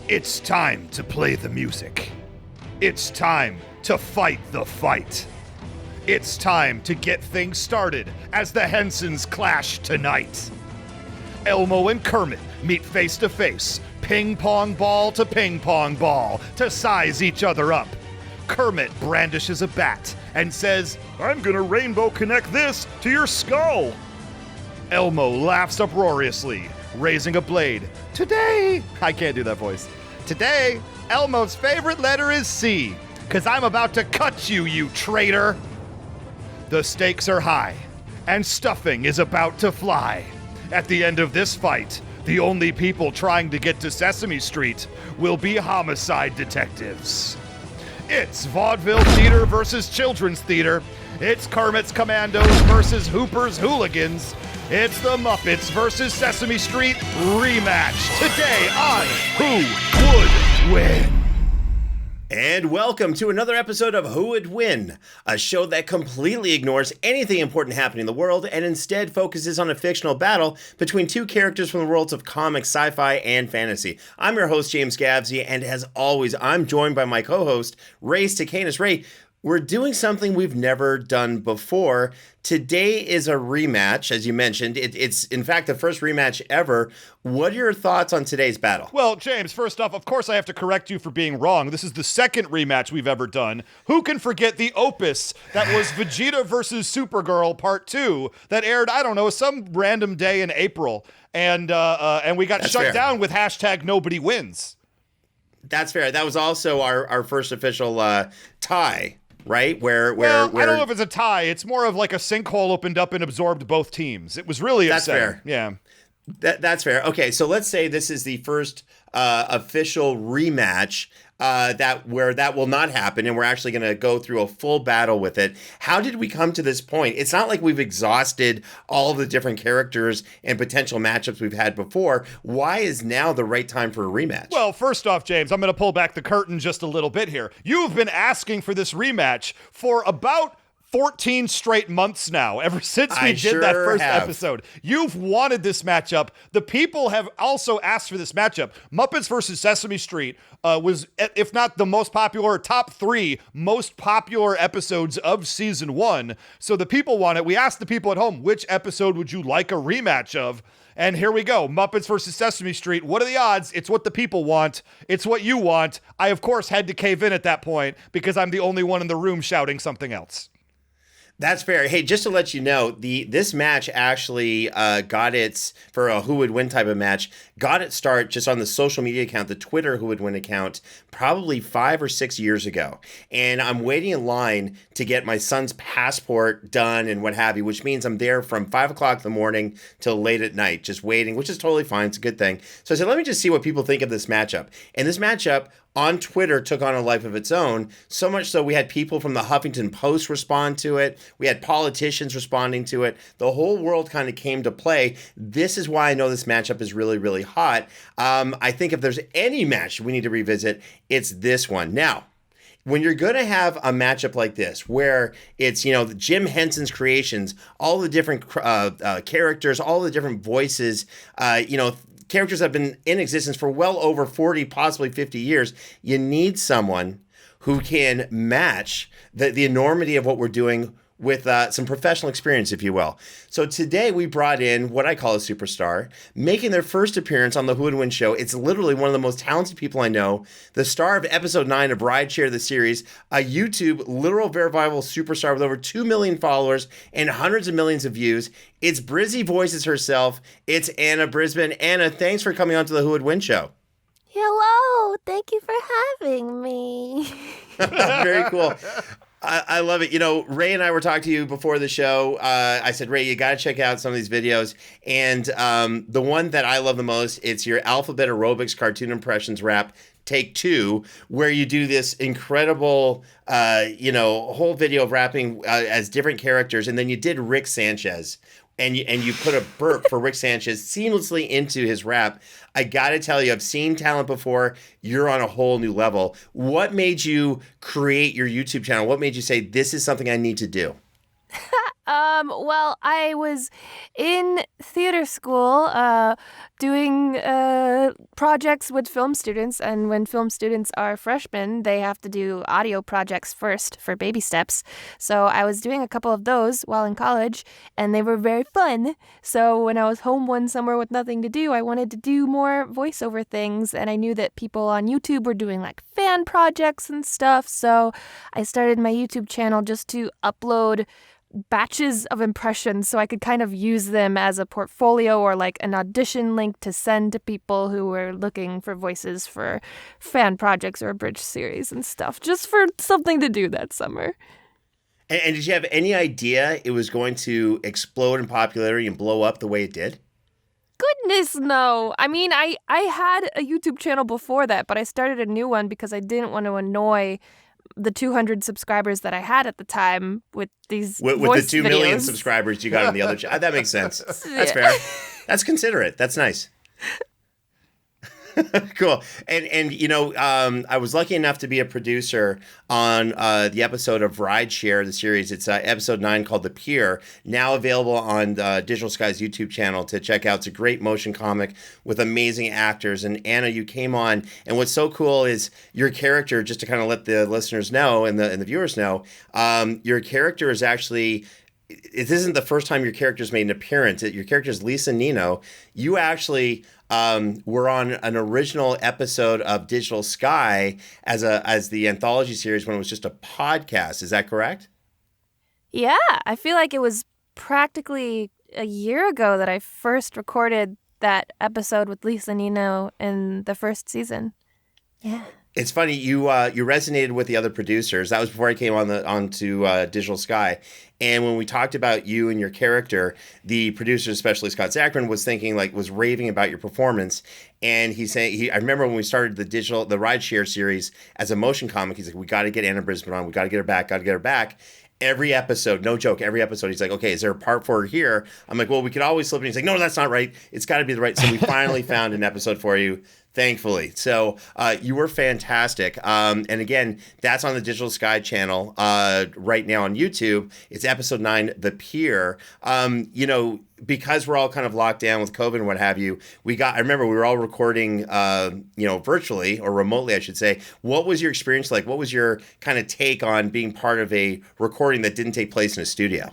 It's time to play the music. It's time to fight the fight. It's time to get things started as the Hensons clash tonight. Elmo and Kermit meet face to face, ping pong ball to ping pong ball, to size each other up. Kermit brandishes a bat and says, "I'm gonna rainbow connect this to your skull." Elmo laughs uproariously, raising a blade. Today, I can't do that voice. Today, Elmo's favorite letter is C, 'cause I'm about to cut you, you traitor. The stakes are high, and stuffing is about to fly. At the end of this fight, the only people trying to get to Sesame Street will be homicide detectives. It's vaudeville theater versus children's theater. It's Kermit's Commandos versus Hooper's Hooligans. It's the Muppets VS Sesame Street rematch today on Who Would Win? And welcome to another episode of Who Would Win, a show that completely ignores anything important happening in the world and instead focuses on a fictional battle between two characters from the worlds of comics, sci-fi, and fantasy. I'm your host, James Gavsie, and as always, I'm joined by my co-host, Ray Stakenas. Ray, we're doing something we've never done before. Today is a rematch, as you mentioned. It's in fact, the first rematch ever. What are your thoughts on today's battle? Well, James, first off, of course I have to correct you for being wrong. This is the second rematch we've ever done. Who can forget the opus that was Vegeta versus Supergirl Part 2 that aired, I don't know, some random day in April. And we got shut down with hashtag nobody wins. That's fair. That was also our first official tie. Right? Where I don't know if it's a tie. It's more of like a sinkhole opened up and absorbed both teams. It was really upsetting. That's fair. Yeah. That's fair. Okay, so let's say this is the first official rematch that will not happen, and we're actually going to go through a full battle with it. How did we come to this point? It's not like we've exhausted all the different characters and potential matchups we've had before. Why is now the right time for a rematch? Well, first off, James, I'm going to pull back the curtain just a little bit here. You've been asking for this rematch for about 14 straight months now, ever since we did that first episode. You've wanted this matchup. The people have also asked for this matchup. Muppets vs. Sesame Street was, if not the most popular, top 3 most popular episodes of season 1. So the people want it. We asked the people at home, which episode would you like a rematch of? And here we go. Muppets vs. Sesame Street. What are the odds? It's what the people want. It's what you want. I, of course, had to cave in at that point because I'm the only one in the room shouting something else. That's fair. Hey, just to let you know, this match actually got its, for a Who Would Win type of match, got its start just on the social media account, the Twitter Who Would Win account, probably 5 or 6 years ago. And I'm waiting in line to get my son's passport done and what have you, which means I'm there from 5 o'clock in the morning till late at night, just waiting, which is totally fine. It's a good thing. So I said, let me just see what people think of this matchup. And this matchup on Twitter took on a life of its own, so much so we had people from the Huffington Post respond to it. We had politicians responding to it. The whole world kind of came to play. This is why I know this matchup is really, really hot. I think if there's any match we need to revisit, it's this one. Now, when you're going to have a matchup like this, where it's, Jim Henson's creations, all the different characters, all the different voices, characters that have been in existence for well over 40, possibly 50 years, you need someone who can match the enormity of what we're doing with some professional experience, if you will. So today we brought in what I call a superstar, making their first appearance on the Who Would Win show. It's literally one of the most talented people I know, the star of episode 9 of Rideshare, the series, a YouTube literal verifiable superstar with over 2 million followers and hundreds of millions of views. It's Brizzy Voices herself. It's Anna Brisbin. Anna, thanks for coming on to the Who Would Win show. Hello, thank you for having me. Very cool. I love it. Ray and I were talking to you before the show. I said, Ray, you got to check out some of these videos. And the one that I love the most, it's your Alphabet Aerobics Cartoon Impressions rap, Take 2, where you do this incredible, whole video of rapping as different characters. And then you did Rick Sanchez. And you put a burp for Rick Sanchez seamlessly into his rap. I got to tell you, I've seen talent before. You're on a whole new level. What made you create your YouTube channel? What made you say, this is something I need to do? Well, I was in theater school doing projects with film students, and when film students are freshmen, they have to do audio projects first for baby steps. So I was doing a couple of those while in college, and they were very fun. So when I was home one summer with nothing to do, I wanted to do more voiceover things, and I knew that people on YouTube were doing like fan projects and stuff. So I started my YouTube channel just to upload batches of impressions so I could kind of use them as a portfolio or like an audition link to send to people who were looking for voices for fan projects or a bridge series and stuff, just for something to do that summer. And did you have any idea it was going to explode in popularity and blow up the way it did? Goodness, no. I mean, I had a YouTube channel before that, but I started a new one because I didn't want to annoy the 200 subscribers that I had at the time with these with voice the 2 million videos. subscribers you got on the other channel. That makes sense. That's Yeah. fair. That's considerate. That's nice. Cool. And you know, I was lucky enough to be a producer on the episode of Rideshare, the series. It's episode 9 called The Pier, now available on Digital Sky's YouTube channel to check out. It's a great motion comic with amazing actors. And Anna, you came on, and what's so cool is your character, just to kind of let the listeners know and the viewers know, your character is actually... It isn't the first time your character's made an appearance. Your character's Lisa Nino. You actually were on an original episode of Digital Sky as the anthology series when it was just a podcast. Is that correct? Yeah, I feel like it was practically a year ago that I first recorded that episode with Lisa Nino in the first season. Yeah. It's funny, you resonated with the other producers. That was before I came onto Digital Sky. And when we talked about you and your character, the producer, especially Scott Zachman, was raving about your performance. And he's saying, I remember when we started the Rideshare series as a motion comic, he's like, we got to get Anna Brisbin on. We got to get her back. Every episode, no joke, every episode, he's like, okay, is there a part for her here? I'm like, well, we could always slip it. He's like, no, that's not right. It's got to be the right. So we finally found an episode for you, thankfully. So you were fantastic. And again, that's on the Digital Sky channel right now on YouTube. It's episode 9, The Pier. You know, because we're all kind of locked down with COVID and what have you, I remember we were all recording, virtually or remotely, I should say. What was your experience like? What was your kind of take on being part of a recording that didn't take place in a studio?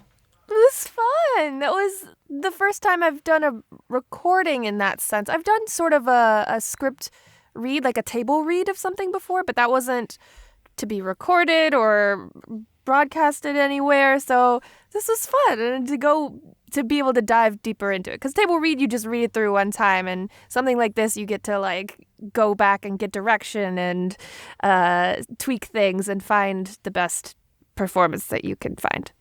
It was fun. That was the first time I've done a recording in that sense. I've done sort of a script read, like a table read of something before, but that wasn't to be recorded or broadcasted anywhere. So this was fun, and to be able to dive deeper into it. Because table read, you just read it through one time, and something like this, you get to like go back and get direction and tweak things and find the best performance that you can find.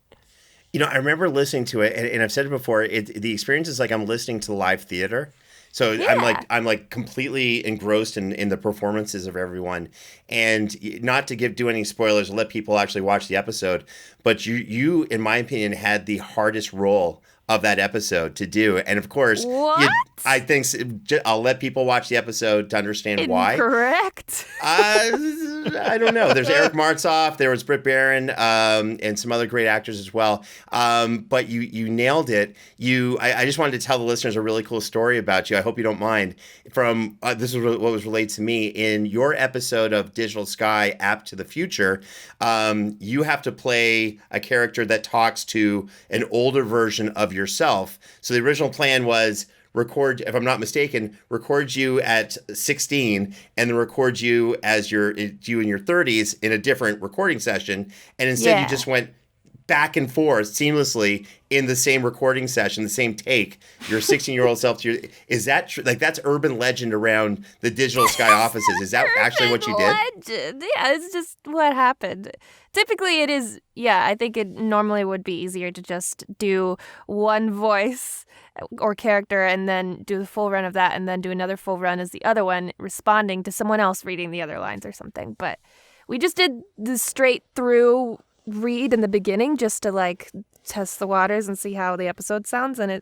You know, I remember listening to it, and I've said it before. The experience is like I'm listening to live theater. So yeah. I'm like completely engrossed in the performances of everyone, and not to do any spoilers, let people actually watch the episode. But you, in my opinion, had the hardest role of that episode to do, and of course, I think I'll let people watch the episode to understand why. Correct. I don't know. There's Eric Martzoff, there was Britt Barron, and some other great actors as well. But you nailed it. I just wanted to tell the listeners a really cool story about you. I hope you don't mind. From this is what was relayed to me in your episode of Digital Sky App to the Future. You have to play a character that talks to an older version of yourself. So the original plan was record, if I'm not mistaken, record you at 16 and then record you as you in your 30s in a different recording session. And instead you just went back and forth seamlessly in the same recording session, the same take, your 16-year-old self. Is that true? Like, that's urban legend around the Digital Sky offices. Is that actually what you did? Legend. Yeah, it's just what happened. Typically it is, I think it normally would be easier to just do one voice or character and then do the full run of that and then do another full run as the other one, responding to someone else reading the other lines or something. But we just did the straight through read in the beginning just to like test the waters and see how the episode sounds. And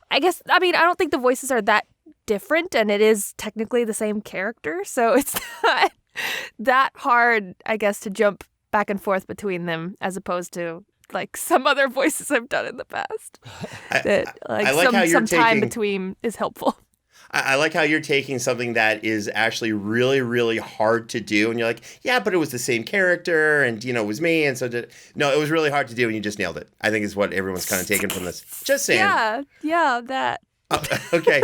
I don't think the voices are that different, and it is technically the same character. So it's not that hard, I guess, to jump back and forth between them as opposed to like some other voices I've done in the past. I like how you're some time taking- between is helpful. I like how you're taking something that is actually really, really hard to do, and you're like, yeah, but it was the same character, and it was me, and so no, it was really hard to do, and you just nailed it. I think is what everyone's kind of taken from this. Just saying. Yeah, that. Okay.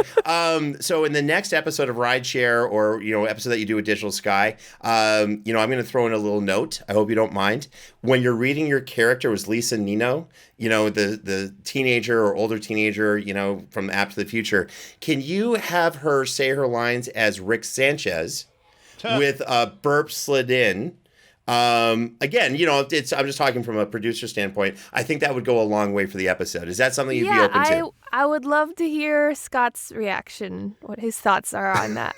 So in the next episode of Rideshare, or episode that you do with Digital Sky, I'm going to throw in a little note. I hope you don't mind. When you're reading your character was Lisa Nino, the teenager or older teenager, from App to the Future. Can you have her say her lines as Rick Sanchez with a burp slid in? Again, I'm just talking from a producer standpoint. I think that would go a long way for the episode. Is that something you'd be open to? I would love to hear Scott's reaction, what his thoughts are on that.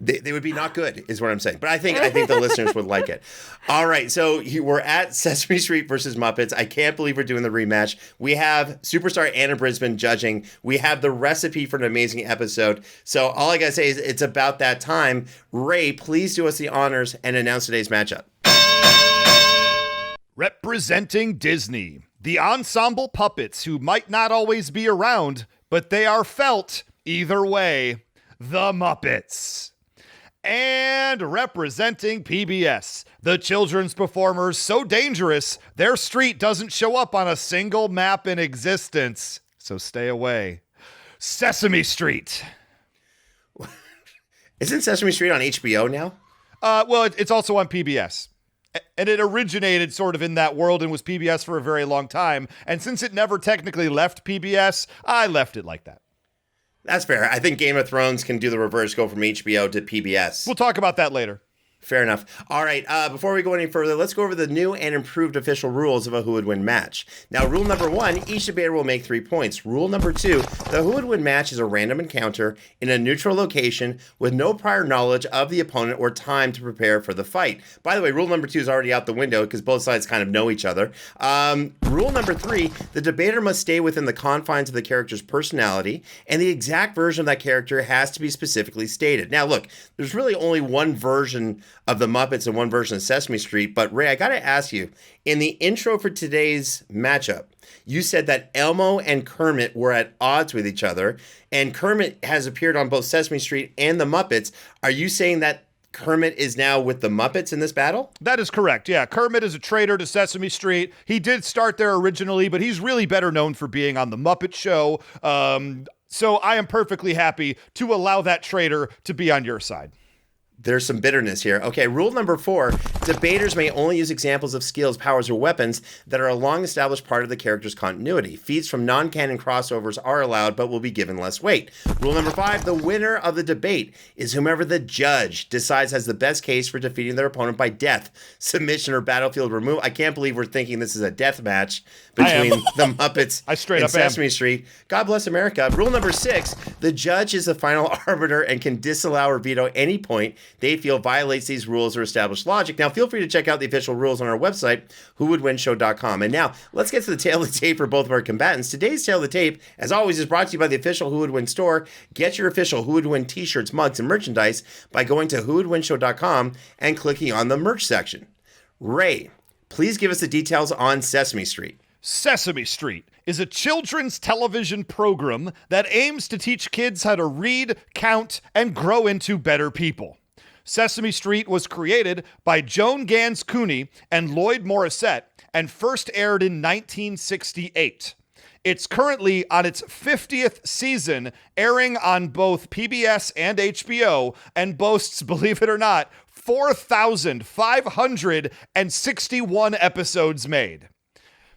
They would be not good, is what I'm saying. But I think the listeners would like it. All right, so we're at Sesame Street versus Muppets. I can't believe we're doing the rematch. We have superstar Anna Brisbin judging. We have the recipe for an amazing episode. So all I got to say is it's about that time. Ray, please do us the honors and announce today's matchup. Representing Disney, the ensemble puppets who might not always be around, but they are felt either way, the Muppets. And representing PBS, the children's performers so dangerous, their street doesn't show up on a single map in existence. So stay away. Sesame Street. Isn't Sesame Street on HBO now? Well, it's also on PBS. And it originated sort of in that world and was PBS for a very long time. And since it never technically left PBS, I left it like that. That's fair. I think Game of Thrones can do the reverse, go from HBO to PBS. We'll talk about that later. Fair enough. All right, before we go any further, let's go over the new and improved official rules of a Who Would Win match. Now, rule number 1, each debater will make 3 points. Rule number 2, the Who Would Win match is a random encounter in a neutral location with no prior knowledge of the opponent or time to prepare for the fight. By the way, rule number 2 is already out the window because both sides kind of know each other. Rule number 3, the debater must stay within the confines of the character's personality, and the exact version of that character has to be specifically stated. Now, look, there's really only one version of the Muppets and one version of Sesame Street. But Ray, I got to ask you, in the intro for today's matchup, you said that Elmo and Kermit were at odds with each other, and Kermit has appeared on both Sesame Street and the Muppets. Are you saying that Kermit is now with the Muppets in this battle? That is correct. Yeah, Kermit is a traitor to Sesame Street. He did start there originally, but he's really better known for being on the Muppet Show. So I am perfectly happy to allow that traitor to be on your side. There's some bitterness here. Okay, rule number 4, debaters may only use examples of skills, powers, or weapons that are a long-established part of the character's continuity. Feats from non-canon crossovers are allowed, but will be given less weight. Rule number 5, the winner of the debate is whomever the judge decides has the best case for defeating their opponent by death, submission, or battlefield removal. I can't believe we're thinking this is a death match between the Muppets and Sesame Street. God bless America. Rule number 6, the judge is the final arbiter and can disallow or veto any point they feel violates these rules or established logic. Now, feel free to check out the official rules on our website, whowouldwinshow.com. And now, let's get to the tail of the tape for both of our combatants. Today's tail of the tape, as always, is brought to you by the official Who Would Win store. Get your official Who Would Win t-shirts, mugs, and merchandise by going to whowouldwinshow.com and clicking on the merch section. Ray, please give us the details on Sesame Street. Sesame Street is a children's television program that aims to teach kids how to read, count, and grow into better people. Sesame Street was created by Joan Gans Cooney and Lloyd Morissette and first aired in 1968. It's currently on its 50th season, airing on both PBS and HBO, and boasts, believe it or not, 4,561 episodes made.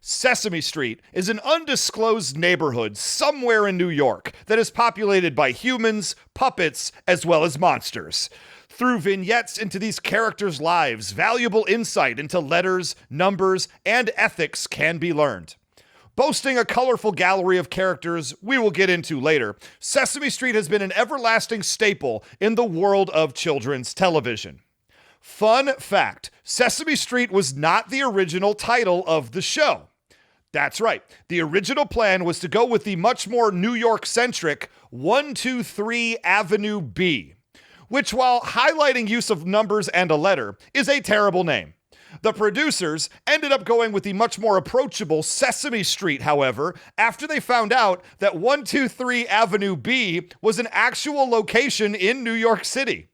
Sesame Street is an undisclosed neighborhood somewhere in New York that is populated by humans, puppets, as well as monsters. Through vignettes into these characters' lives, valuable insight into letters, numbers, and ethics can be learned. Boasting a colorful gallery of characters we will get into later, Sesame Street has been an everlasting staple in the world of children's television. Fun fact, Sesame Street was not the original title of the show. That's right, the original plan was to go with the much more New York-centric 123 Avenue B, which, while highlighting use of numbers and a letter, is a terrible name. The producers ended up going with the much more approachable Sesame Street, however, after they found out that 123 Avenue B was an actual location in New York City.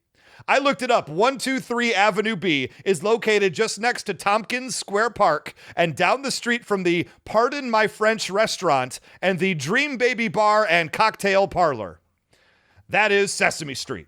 I looked it up. 123 Avenue B is located just next to Tompkins Square Park and down the street from the Pardon My French restaurant and the Dream Baby Bar and Cocktail Parlor. That is Sesame Street.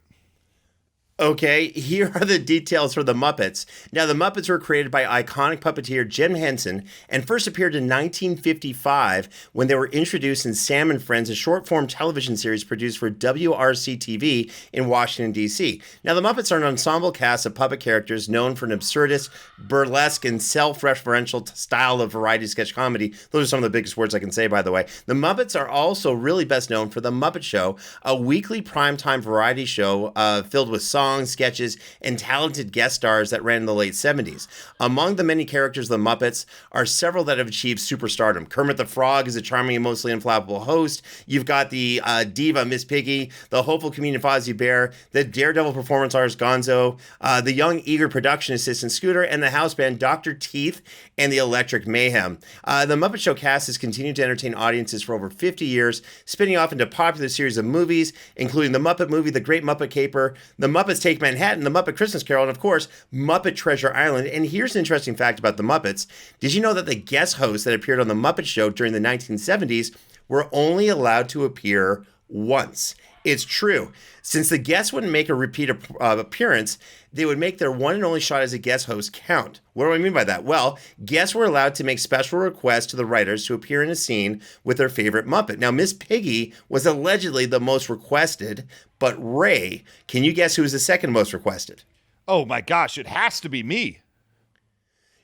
Okay, here are the details for the Muppets. Now, the Muppets were created by iconic puppeteer Jim Henson and first appeared in 1955 when they were introduced in Sam and Friends, a short-form television series produced for WRC-TV in Washington, D.C. Now, the Muppets are an ensemble cast of puppet characters known for an absurdist, burlesque, and self-referential style of variety sketch comedy. Those are some of the biggest words I can say, by the way. The Muppets are also really best known for The Muppet Show, a weekly primetime variety show filled with songs, sketches, and talented guest stars that ran in the late 70s. Among the many characters of the Muppets are several that have achieved superstardom. Kermit the Frog is a charming and mostly inflammable host. You've got the diva Miss Piggy, the hopeful comedian Fozzie Bear, the daredevil performance artist Gonzo, the young eager production assistant Scooter, and the house band Dr. Teeth and the Electric Mayhem. The Muppet Show cast has continued to entertain audiences for over 50 years, spinning off into popular series of movies, including The Muppet Movie, The Great Muppet Caper, The Muppets Take Manhattan, The Muppet Christmas Carol, and of course, Muppet Treasure Island. And here's an interesting fact about the Muppets. Did you know that the guest hosts that appeared on The Muppet Show during the 1970s were only allowed to appear once? It's true. Since the guests wouldn't make a repeat appearance, they would make their one and only shot as a guest host count. What do I mean by that? Well, guests were allowed to make special requests to the writers to appear in a scene with their favorite Muppet. Now, Miss Piggy was allegedly the most requested, but Ray, can you guess who was the second most requested? Oh my gosh, it has to be me.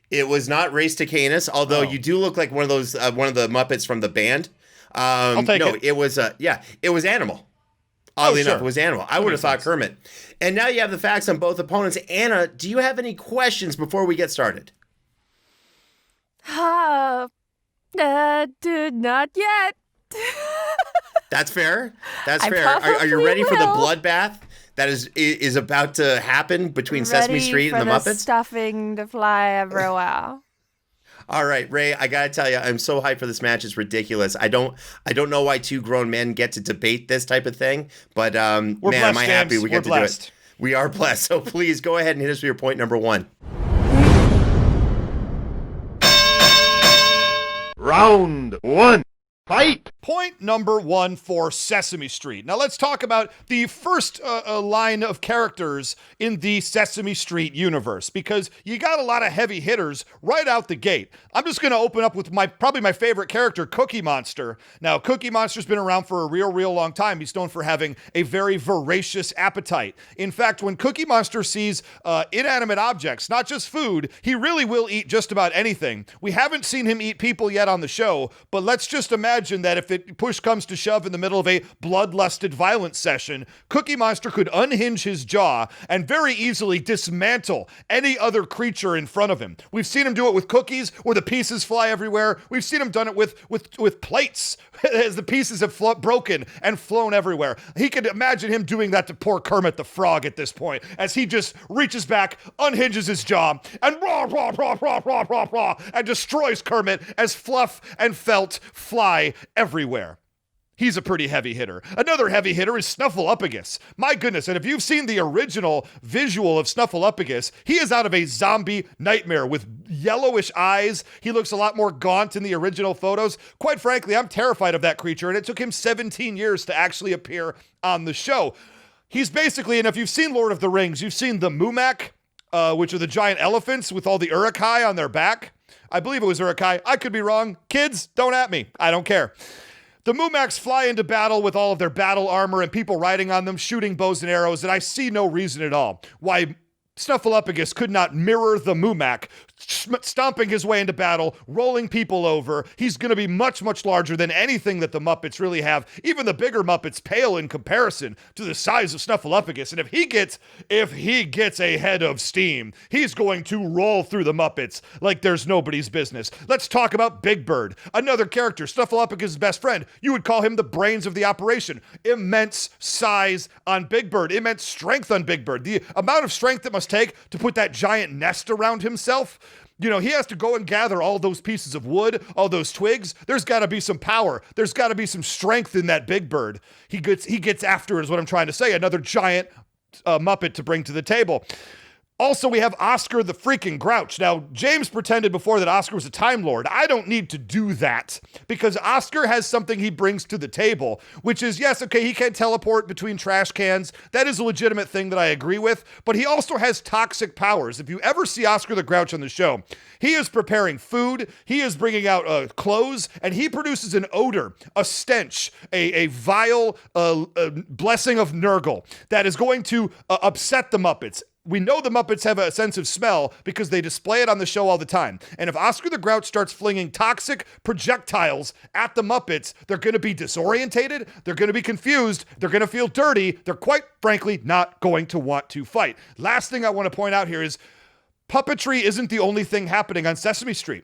It was not Ray Stakenas, although you do look like one of those one of the Muppets from the band. I'll take it. It was it was Animal. Oddly enough, it was Animal. I would have thought Kermit. And now you have the facts on both opponents. Anna, do you have any questions before we get started? Not yet. That's fair. That's I fair. Are you ready for the will. bloodbath that is about to happen between Sesame Street and the Muppets? Stuffing to fly everywhere. All right, Ray, I gotta tell you, I'm so hyped for this match. It's ridiculous. I don't know why two grown men get to debate this type of thing, but man, blessed, am I happy James. we get We're to blessed. do it. We are blessed. So please go ahead and hit us with your point number one. Round one. Fight! Point number one for Sesame Street. Now let's talk about the first line of characters in the Sesame Street universe, because you got a lot of heavy hitters right out the gate. I'm just going to open up with probably my favorite character, Cookie Monster. Now, Cookie Monster's been around for a real long time. He's known for having a very voracious appetite. In fact, when Cookie Monster sees inanimate objects, not just food, he really will eat just about anything. We haven't seen him eat people yet on the show, but let's just imagine that if push comes to shove in the middle of a bloodlusted violence session, Cookie Monster could unhinge his jaw and very easily dismantle any other creature in front of him. We've seen him do it with cookies, where the pieces fly everywhere. We've seen him done it with plates, as the pieces have broken and flown everywhere. He could imagine him doing that to poor Kermit the Frog at this point, as he just reaches back, unhinges his jaw, and and destroys Kermit as fluff and felt fly everywhere. He's a pretty heavy hitter. Another heavy hitter is Snuffleupagus. My goodness, and if you've seen the original visual of Snuffleupagus, he is out of a zombie nightmare with yellowish eyes. He looks a lot more gaunt in the original photos. Quite frankly, I'm terrified of that creature, and it took him 17 years to actually appear on the show. He's basically, and if you've seen Lord of the Rings, you've seen the Mumak, which are the giant elephants with all the Uruk-hai on their back. I believe it was Uruk-hai. I could be wrong. Kids, don't at me. I don't care. The Mumaks fly into battle with all of their battle armor and people riding on them, shooting bows and arrows, and I see no reason at all why Snuffleupagus could not mirror the Mumak, stomping his way into battle, rolling people over. He's going to be much larger than anything that the Muppets really have. Even the bigger Muppets pale in comparison to the size of Snuffleupagus. And if he gets a head of steam, he's going to roll through the Muppets like there's nobody's business. Let's talk about Big Bird, another character, Snuffleupagus' best friend. You would call him the brains of the operation. Immense size on Big Bird, immense strength on Big Bird. The amount of strength it must take to put that giant nest around himself. he has to go and gather all those pieces of wood, all those twigs. There's got to be some power. There's got to be some strength in that big bird. He gets after it is what I'm trying to say. Another giant Muppet to bring to the table. Also, we have Oscar the freaking Grouch. Now, James pretended before that Oscar was a Time Lord. I don't need to do that because Oscar has something he brings to the table, which is, yes, okay, he can teleport between trash cans. That is a legitimate thing that I agree with, but he also has toxic powers. If you ever see Oscar the Grouch on the show, he is preparing food, he is bringing out clothes, and he produces an odor, a stench, a vile blessing of Nurgle that is going to upset the Muppets. We know the Muppets have a sense of smell because they display it on the show all the time. And if Oscar the Grouch starts flinging toxic projectiles at the Muppets, they're going to be disorientated, they're going to be confused, they're going to feel dirty, they're quite frankly not going to want to fight. Last thing I want to point out here is puppetry isn't the only thing happening on Sesame Street.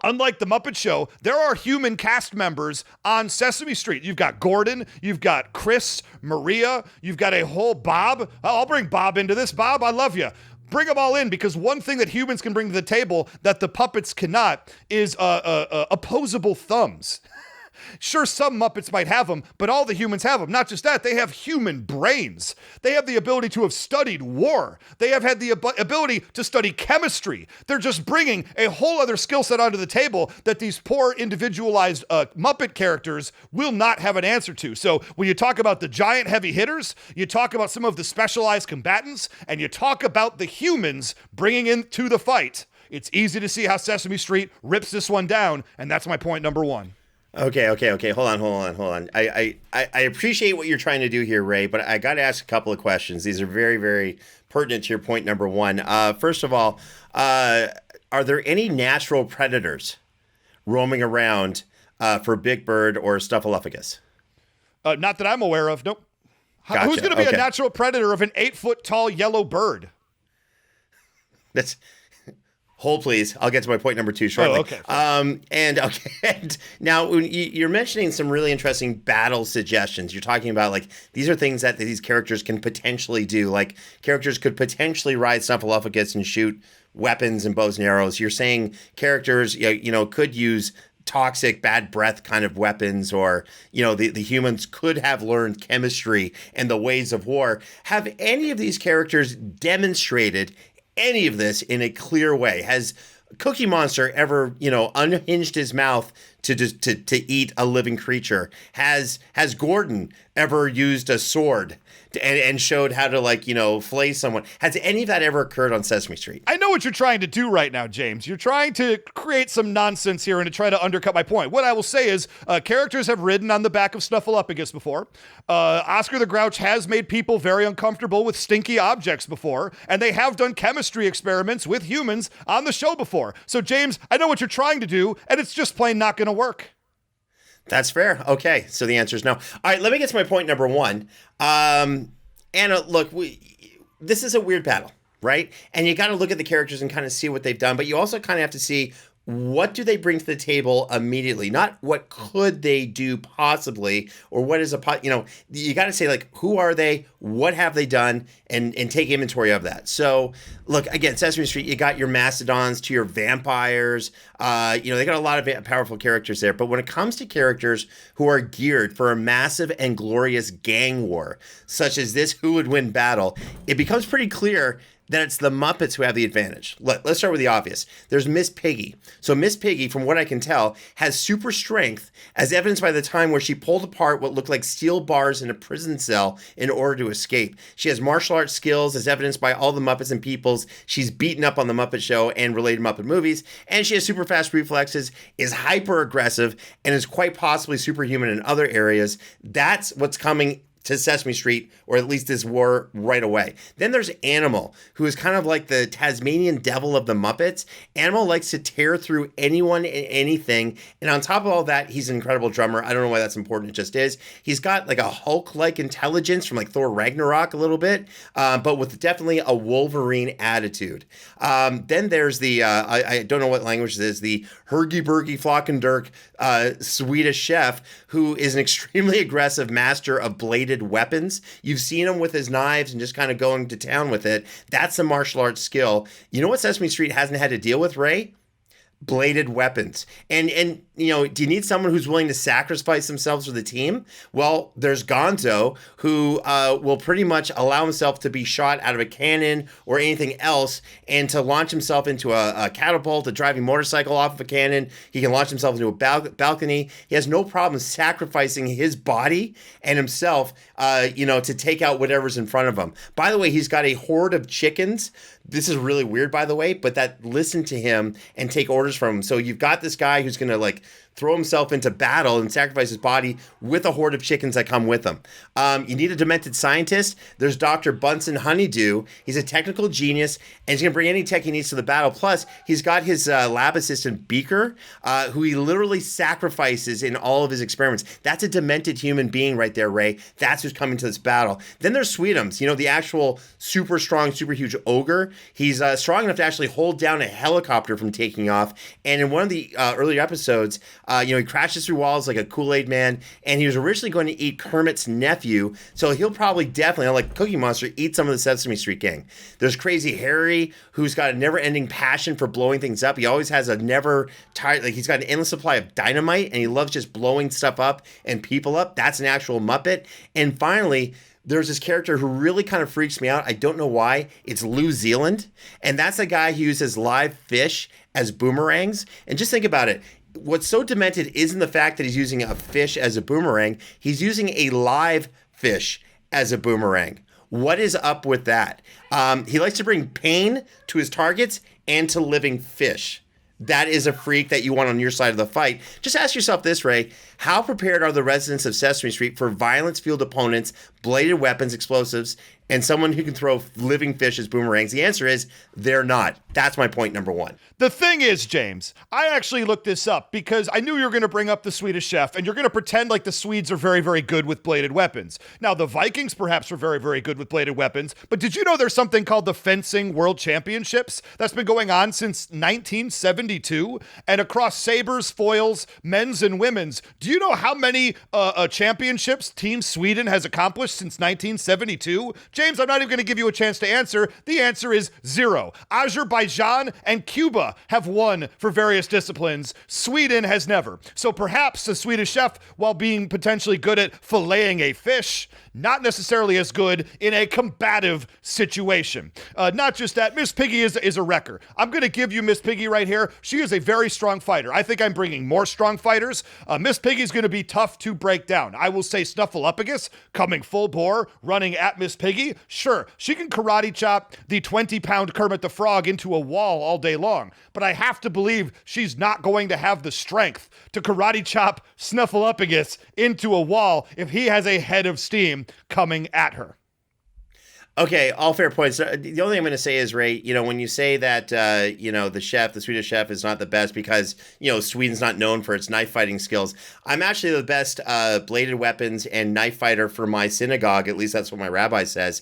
Unlike the Muppet Show, there are human cast members on Sesame Street. You've got Gordon, you've got Chris, Maria, you've got a whole Bob. I'll bring Bob into this. Bob, I love you. Bring them all in because one thing that humans can bring to the table that the puppets cannot is opposable thumbs. Sure, some Muppets might have them, but all the humans have them. Not just that, they have human brains. They have the ability to have studied war. They have had the ability to study chemistry. They're just bringing a whole other skill set onto the table that these poor individualized Muppet characters will not have an answer to. So when you talk about the giant heavy hitters, you talk about some of the specialized combatants, and you talk about the humans bringing into the fight, it's easy to see how Sesame Street rips this one down, and that's my point number one. Okay. Hold on. I appreciate what you're trying to do here, Ray, but I got to ask a couple of questions. These are very, very pertinent to your point number one. First of all, are there any natural predators roaming around for Big Bird or Snuffleupagus? Not that I'm aware of. Nope. Gotcha. Who's going to be a natural predator of an 8-foot tall yellow bird? That's... Hold, please. I'll get to my point number two shortly. Oh, okay. And now when you're mentioning some really interesting battle suggestions. You're talking about like these are things that these characters can potentially do. Like characters could potentially ride Snuffleupagus and shoot weapons and bows and arrows. You're saying characters, could use toxic bad breath kind of weapons, or the humans could have learned chemistry and the ways of war. Have any of these characters demonstrated any of this in a clear way? Has Cookie Monster ever, unhinged his mouth to eat a living creature? Has Gordon ever used a sword and showed how to flay someone? Has any of that ever occurred on Sesame Street? I know what you're trying to do right now, James. You're trying to create some nonsense here and to try to undercut my point. What I will say is characters have ridden on the back of Snuffleupagus before. Oscar the Grouch has made people very uncomfortable with stinky objects before, and they have done chemistry experiments with humans on the show before. So, James, I know what you're trying to do, and it's just plain not going to work. That's fair. Okay, so the answer is no. All right, let me get to my point number one. Anna, look, this is a weird battle, right? And you got to look at the characters and kind of see what they've done, but you also kind of have to see what do they bring to the table immediately, not what could they do possibly, or what is you got to say like, who are they? What have they done? And take inventory of that. So look, again, Sesame Street, you got your mastodons to your vampires. They got a lot of powerful characters there. But when it comes to characters who are geared for a massive and glorious gang war, such as this who would win battle, it becomes pretty clear that it's the Muppets who have the advantage. Let's start with the obvious. There's Miss Piggy. So Miss Piggy, from what I can tell, has super strength, as evidenced by the time where she pulled apart what looked like steel bars in a prison cell in order to escape. She has martial arts skills, as evidenced by all the Muppets and Peoples she's beaten up on the Muppet Show and related Muppet movies. And she has super fast reflexes, is hyper aggressive, and is quite possibly superhuman in other areas. That's what's coming to Sesame Street, or at least this war, right away. Then there's Animal, who is kind of like the Tasmanian devil of the Muppets. Animal likes to tear through anyone and anything. And on top of all that, he's an incredible drummer. I don't know why that's important. It just is. He's got like a Hulk-like intelligence from like Thor Ragnarok a little bit, but with definitely a Wolverine attitude. Then there's the, I don't know what language it is, the Hergy-Burgy Flockendirk Swedish chef, who is an extremely aggressive master of bladed bladed weapons. You've seen him with his knives and just kind of going to town with it. That's a martial arts skill. You know what Sesame Street hasn't had to deal with, Ray? Bladed weapons. And do you need someone who's willing to sacrifice themselves for the team? Well, there's Gonzo, who will pretty much allow himself to be shot out of a cannon or anything else, and to launch himself into a catapult, a driving motorcycle off of a cannon. He can launch himself into a balcony. He has no problem sacrificing his body and himself, to take out whatever's in front of him. By the way, he's got a horde of chickens. This is really weird, by the way, but that listen to him and take orders from him. So you've got this guy who's going to throw himself into battle and sacrifice his body with a horde of chickens that come with him. You need a demented scientist. There's Dr. Bunsen Honeydew. He's a technical genius, and he's going to bring any tech he needs to the battle. Plus, he's got his lab assistant, Beaker, who he literally sacrifices in all of his experiments. That's a demented human being right there, Ray. That's who's coming to this battle. Then there's Sweetums, the actual super strong, super huge ogre. He's strong enough to actually hold down a helicopter from taking off. And in one of the earlier episodes, he crashes through walls like a Kool-Aid man, and he was originally going to eat Kermit's nephew, so he'll probably definitely, like Cookie Monster, eat some of the Sesame Street gang. There's Crazy Harry, who's got a never-ending passion for blowing things up. He always has a he's got an endless supply of dynamite, and he loves just blowing stuff up and people up. That's an actual Muppet. And finally, there's this character who really kind of freaks me out. I don't know why. It's Lou Zealand, and that's a guy who uses live fish as boomerangs. And just think about it. What's so demented isn't the fact that he's using a fish as a boomerang. He's using a live fish as a boomerang. What is up with that? He likes to bring pain to his targets and to living fish. That is a freak that you want on your side of the fight. Just ask yourself this, Ray. How prepared are the residents of Sesame Street for violence-fueled opponents, bladed weapons, explosives, and someone who can throw living fish as boomerangs? The answer is they're not. That's my point number one. The thing is, James, I actually looked this up because I knew you were going to bring up the Swedish Chef, and you're going to pretend like the Swedes are very, very good with bladed weapons. Now, the Vikings perhaps were very, very good with bladed weapons, but did you know there's something called the Fencing World Championships that's been going on since 1972? And across sabers, foils, men's and women's, do you know how many championships Team Sweden has accomplished since 1972? James, I'm not even going to give you a chance to answer. The answer is 0. Azerbaijan and Cuba have won for various disciplines. Sweden has never. So perhaps the Swedish Chef, while being potentially good at filleting a fish, not necessarily as good in a combative situation. Not just that, Miss Piggy is a wrecker. I'm going to give you Miss Piggy right here. She is a very strong fighter. I think I'm bringing more strong fighters. Miss Piggy's going to be tough to break down. I will say Snuffleupagus coming full bore, running at Miss Piggy. Sure, she can karate chop the 20-pound Kermit the Frog into a wall all day long, but I have to believe she's not going to have the strength to karate chop Snuffleupagus into a wall if he has a head of steam coming at her. Okay, all fair points. The only thing I'm going to say is, Ray, when you say that, the Swedish Chef is not the best because, Sweden's not known for its knife fighting skills. I'm actually the best bladed weapons and knife fighter for my synagogue. At least that's what my rabbi says.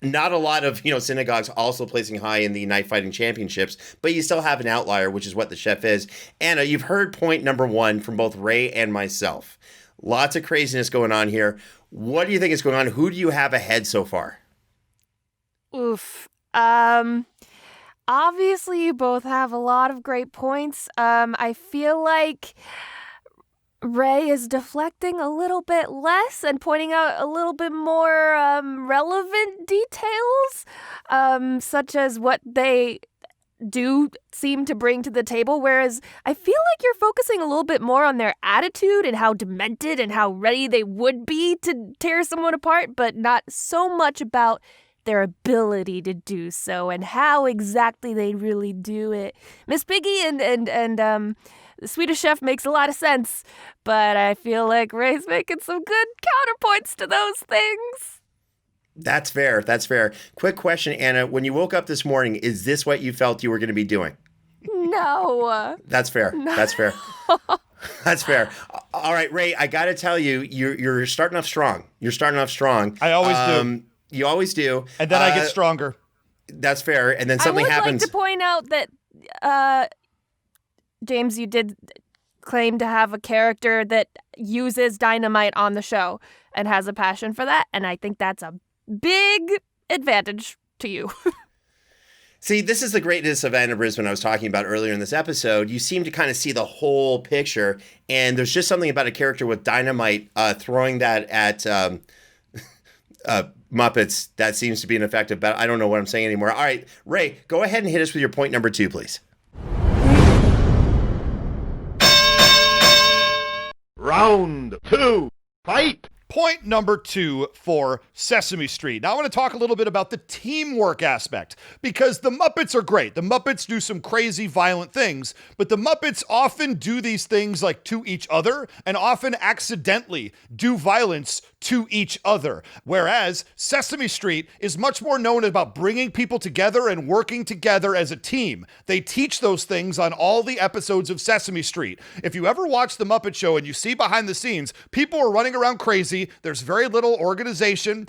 Not a lot of, synagogues also placing high in the knife fighting championships, but you still have an outlier, which is what the chef is. Anna, you've heard point number one from both Ray and myself. Lots of craziness going on here. What do you think is going on? Who do you have ahead so far? Oof. Obviously you both have a lot of great points. I feel like Ray is deflecting a little bit less and pointing out a little bit more relevant details, such as what they do seem to bring to the table, whereas I feel like you're focusing a little bit more on their attitude and how demented and how ready they would be to tear someone apart, but not so much about their ability to do so and how exactly they really do it. Miss Piggy and the Swedish Chef makes a lot of sense, but I feel like Ray's making some good counterpoints to those things. That's fair. That's fair. Quick question, Anna. When you woke up this morning, is this what you felt you were going to be doing? No. That's fair. No. That's fair. That's fair. All right, Ray, I got to tell you, you're starting off strong. You're starting off strong. I always do. You always do. And then I get stronger. That's fair. And then something happens. I would like to point out that, James, you did claim to have a character that uses dynamite on the show. and has a passion for that. And I think that's a big advantage to you. See, this is the greatness of Anna Brisbin I was talking about earlier in this episode. You seem to kind of see the whole picture, and there's just something about a character with dynamite throwing that at Muppets that seems to be an effective bet. I don't know what I'm saying anymore. All right, Ray, go ahead and hit us with your point number 2, please. Round 2, fight! Point number 2 for Sesame Street. Now I want to talk a little bit about the teamwork aspect, because the Muppets are great. The Muppets do some crazy violent things, but the Muppets often do these things like to each other and often accidentally do violence to each other. Whereas Sesame Street is much more known about bringing people together and working together as a team. They teach those things on all the episodes of Sesame Street. If you ever watch The Muppet Show and you see behind the scenes, people are running around crazy. There's very little organization.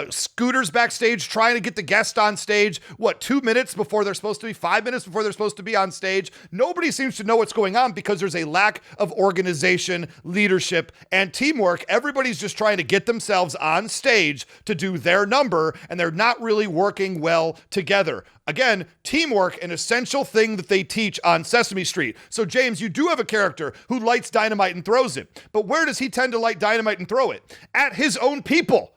Scooters backstage trying to get the guest on stage, 2 minutes before they're supposed to be, 5 minutes before they're supposed to be on stage. Nobody seems to know what's going on because there's a lack of organization, leadership, and teamwork. Everybody's just trying to get themselves on stage to do their number, and they're not really working well together. Again, teamwork, an essential thing that they teach on Sesame Street. So, James, you do have a character who lights dynamite and throws it. But where does he tend to light dynamite and throw it? At his own people.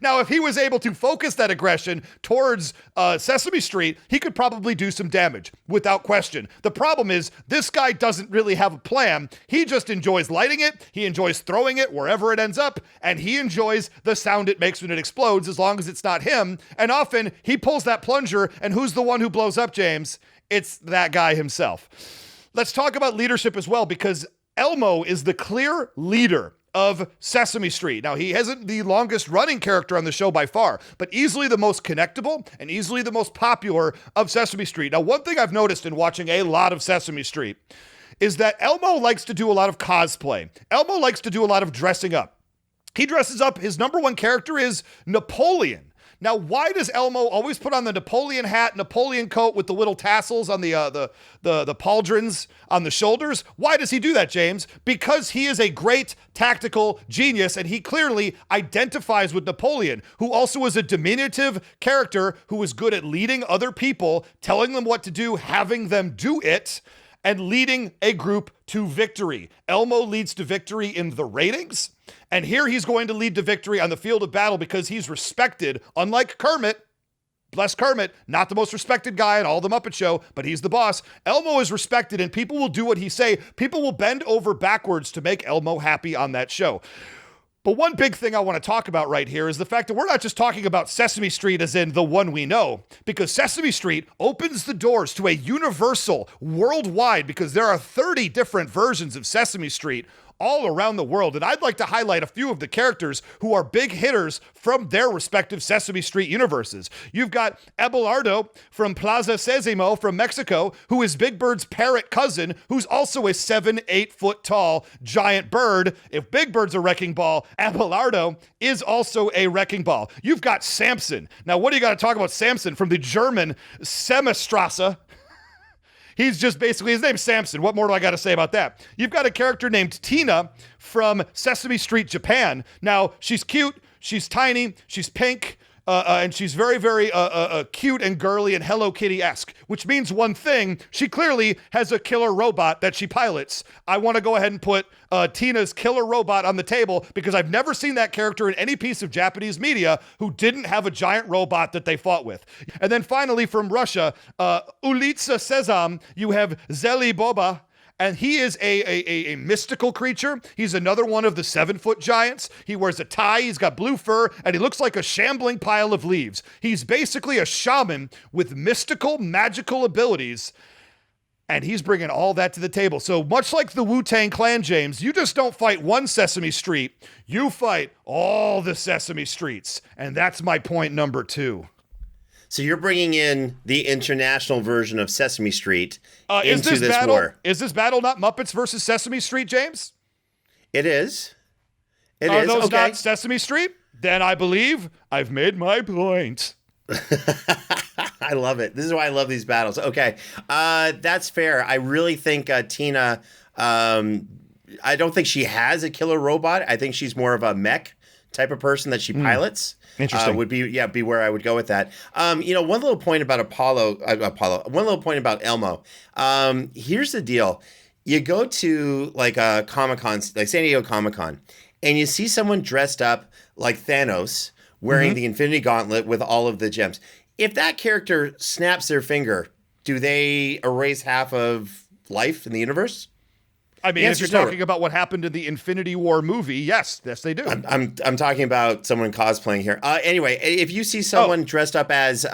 Now, if he was able to focus that aggression towards Sesame Street, he could probably do some damage, without question. The problem is, this guy doesn't really have a plan. He just enjoys lighting it, he enjoys throwing it wherever it ends up, and he enjoys the sound it makes when it explodes, as long as it's not him. And often, he pulls that plunger, and who's the one who blows up, James? It's that guy himself. Let's talk about leadership as well, because Elmo is the clear leader of Sesame Street. Now, he isn't the longest running character on the show by far, but easily the most connectable and easily the most popular of Sesame Street. Now, one thing I've noticed in watching a lot of Sesame Street is that Elmo likes to do a lot of cosplay. Elmo likes to do a lot of dressing up. He dresses up, his number one character is Napoleon. Now, why does Elmo always put on the Napoleon hat, Napoleon coat with the little tassels on the pauldrons on the shoulders? Why does he do that, James? Because he is a great tactical genius, and he clearly identifies with Napoleon, who also is a diminutive character who is good at leading other people, telling them what to do, having them do it, and leading a group to victory. Elmo leads to victory in the ratings, and here he's going to lead to victory on the field of battle because he's respected, unlike Kermit. Bless Kermit, not the most respected guy in all the Muppet Show, but he's the boss. Elmo is respected, and people will do what he say. People will bend over backwards to make Elmo happy on that show. But one big thing I want to talk about right here is the fact that we're not just talking about Sesame Street as in the one we know, because Sesame Street opens the doors to a universal, worldwide, because there are 30 different versions of Sesame Street all around the world. And I'd like to highlight a few of the characters who are big hitters from their respective Sesame Street universes. You've got Abelardo from Plaza Sésamo from Mexico, who is Big Bird's parrot cousin, who's also a 7-8 foot tall giant bird. If Big Bird's a wrecking ball, Abelardo is also a wrecking ball. You've got Samson. Now, what do you got to talk about Samson from the German Semestrasse? He's just basically, his name's Samson. What more do I got to say about that? You've got a character named Tina from Sesame Street, Japan. Now, she's cute, she's tiny, she's pink, and she's very, very cute and girly and Hello Kitty-esque, which means one thing: she clearly has a killer robot that she pilots. I want to go ahead and put Tina's killer robot on the table because I've never seen that character in any piece of Japanese media who didn't have a giant robot that they fought with. And then finally from Russia, Ulica Sesam, you have Zeli Boba. And he is a mystical creature. He's another one of the 7-foot giants. He wears a tie, he's got blue fur, and he looks like a shambling pile of leaves. He's basically a shaman with mystical, magical abilities. And he's bringing all that to the table. So much like the Wu-Tang Clan, James, you just don't fight one Sesame Street. You fight all the Sesame Streets. And that's my point number 2. So you're bringing in the international version of Sesame Street into this battle, war. Is this battle not Muppets versus Sesame Street, James? It is. Are those not Sesame Street? Then I believe I've made my point. I love it. This is why I love these battles. Okay, that's fair. I really think Tina, I don't think she has a killer robot. I think she's more of a mech type of person that she pilots. Interesting. Would be where I would go with that. One little point about one little point about Elmo. Here's the deal. You go to like a Comic-Con, like San Diego Comic-Con, and you see someone dressed up like Thanos wearing the Infinity Gauntlet with all of the gems. If that character snaps their finger, do they erase half of life in the universe? I mean, if you're talking about what happened in the Infinity War movie, yes, they do. I'm talking about someone cosplaying here. Anyway, if you see someone dressed up as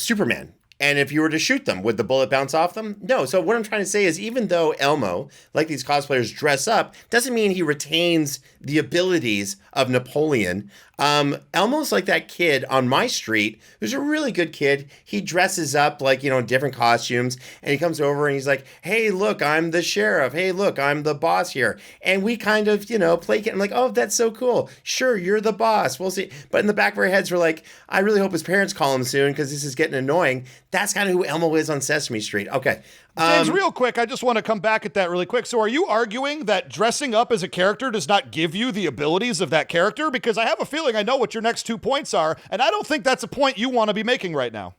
Superman, and if you were to shoot them, would the bullet bounce off them? No. So what I'm trying to say is, even though Elmo, like these cosplayers, dress up, doesn't mean he retains the abilities of Napoleon. Elmo's like that kid on my street who's a really good kid. He dresses up like, in different costumes, and he comes over and he's like, hey, look, I'm the sheriff. Hey, look, I'm the boss here. And we kind of, placate. I'm like, oh, that's so cool. Sure, you're the boss. We'll see. But in the back of our heads, we're like, I really hope his parents call him soon because this is getting annoying. That's kind of who Elmo is on Sesame Street. Okay. James, real quick, I just want to come back at that really quick. So are you arguing that dressing up as a character does not give you the abilities of that character? Because I have a feeling I know what your next 2 points are, and I don't think that's a point you want to be making right now.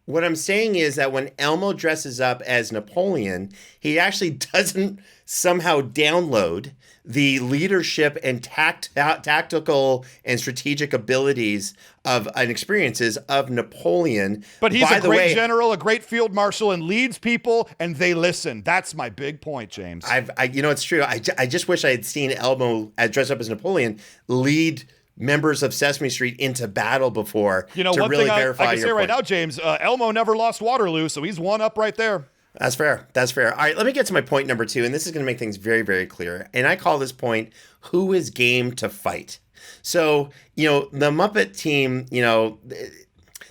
What I'm saying is that when Elmo dresses up as Napoleon, he actually doesn't somehow download the leadership and tactical and strategic abilities of and experiences of Napoleon. But he's a great general, a great field marshal, and leads people, and they listen. That's my big point, James. It's true. I just wish I had seen Elmo dressed up as Napoleon lead members of Sesame Street into battle before to one really thing verify I can your say point. right now, James, Elmo never lost Waterloo, so he's one up right there. That's fair. All right, let me get to my point number 2, and this is going to make things very, very clear. And I call this point, who is game to fight? So, the Muppet team, the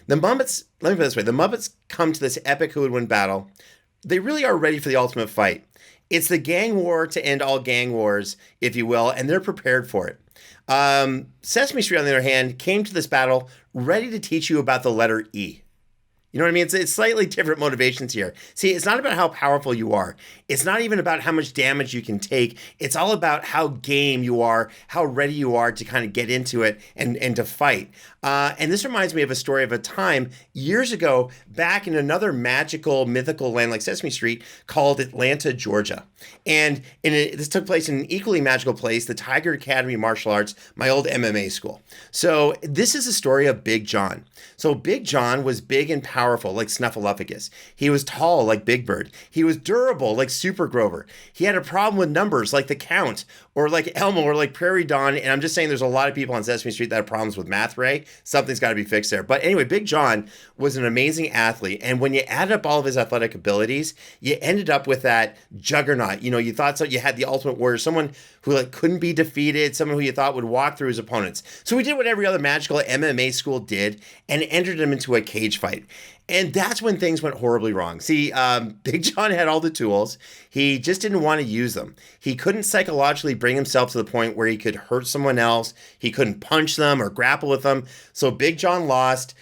Muppets, let me put it this way. The Muppets come to this epic who would win battle. They really are ready for the ultimate fight. It's the gang war to end all gang wars, if you will, and they're prepared for it. Sesame Street, on the other hand, came to this battle ready to teach you about the letter E. You know what I mean? It's slightly different motivations here. See, it's not about how powerful you are. It's not even about how much damage you can take. It's all about how game you are, how ready you are to kind of get into it and to fight. And this reminds me of a story of a time years ago back in another magical, mythical land like Sesame Street called Atlanta, Georgia. And this took place in an equally magical place, the Tiger Academy Martial Arts, my old MMA school. So this is a story of Big John. So Big John was big and powerful like Snuffleupagus. He was tall like Big Bird. He was durable like Super Grover. He had a problem with numbers like the Count or like Elmo or like Prairie Dawn. And I'm just saying there's a lot of people on Sesame Street that have problems with math, Ray. Something's got to be fixed there. But anyway, Big John was an amazing athlete. And when you added up all of his athletic abilities, you ended up with that juggernaut. You thought so. You had the ultimate warrior, someone who couldn't be defeated, someone who you thought would walk through his opponents. So we did what every other magical MMA school did and entered him into a cage fight. And that's when things went horribly wrong. See, Big John had all the tools. He just didn't want to use them. He couldn't psychologically bring himself to the point where he could hurt someone else. He couldn't punch them or grapple with them. So Big John lost.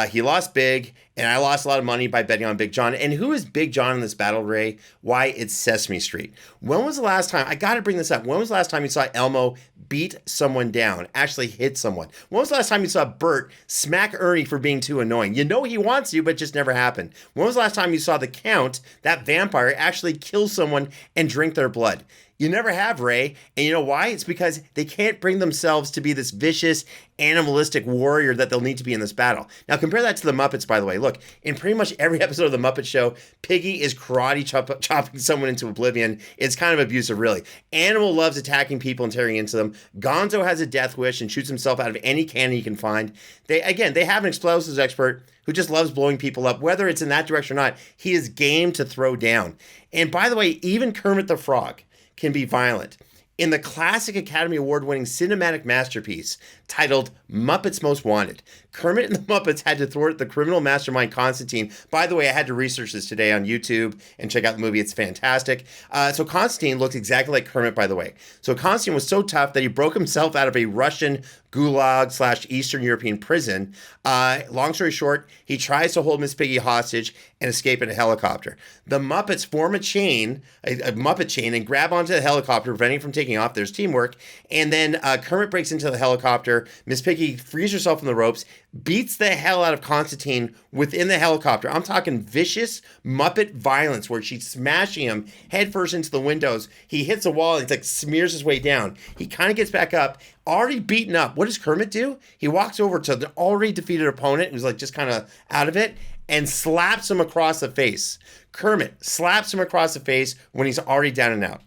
He lost big, and I lost a lot of money by betting on Big John. And who is Big John in this battle, Ray? Why, it's Sesame Street. When was the last time, I got to bring this up, when was the last time you saw Elmo beat someone down, actually hit someone? When was the last time you saw Bert smack Ernie for being too annoying? You know he wants you, but it just never happened. When was the last time you saw the Count, that vampire, actually kill someone and drink their blood? You never have, Ray. And you know why? It's because they can't bring themselves to be this vicious, animalistic warrior that they'll need to be in this battle. Now, compare that to the Muppets, by the way. Look, in pretty much every episode of The Muppet Show, Piggy is karate chopping someone into oblivion. It's kind of abusive, really. Animal loves attacking people and tearing into them. Gonzo has a death wish and shoots himself out of any cannon he can find. They have an explosives expert who just loves blowing people up. Whether it's in that direction or not, he is game to throw down. And by the way, even Kermit the Frog can be violent. In the classic Academy Award-winning cinematic masterpiece titled Muppets Most Wanted, Kermit and the Muppets had to thwart the criminal mastermind Constantine. By the way, I had to research this today on YouTube and check out the movie. It's fantastic. So Constantine looks exactly like Kermit, by the way. So Constantine was so tough that he broke himself out of a Russian gulag / Eastern European prison. Long story short, he tries to hold Miss Piggy hostage and escape in a helicopter. The Muppets form a Muppet chain, and grab onto the helicopter, preventing it from taking off. There's teamwork. And then Kermit breaks into the helicopter. Miss Piggy frees herself from the ropes, beats the hell out of Constantine within the helicopter. I'm talking vicious Muppet violence where she's smashing him headfirst into the windows. He hits a wall and he smears his way down. He kind of gets back up, already beaten up. What does Kermit do? He walks over to the already defeated opponent who's just kind of out of it and slaps him across the face. Kermit slaps him across the face when he's already down and out.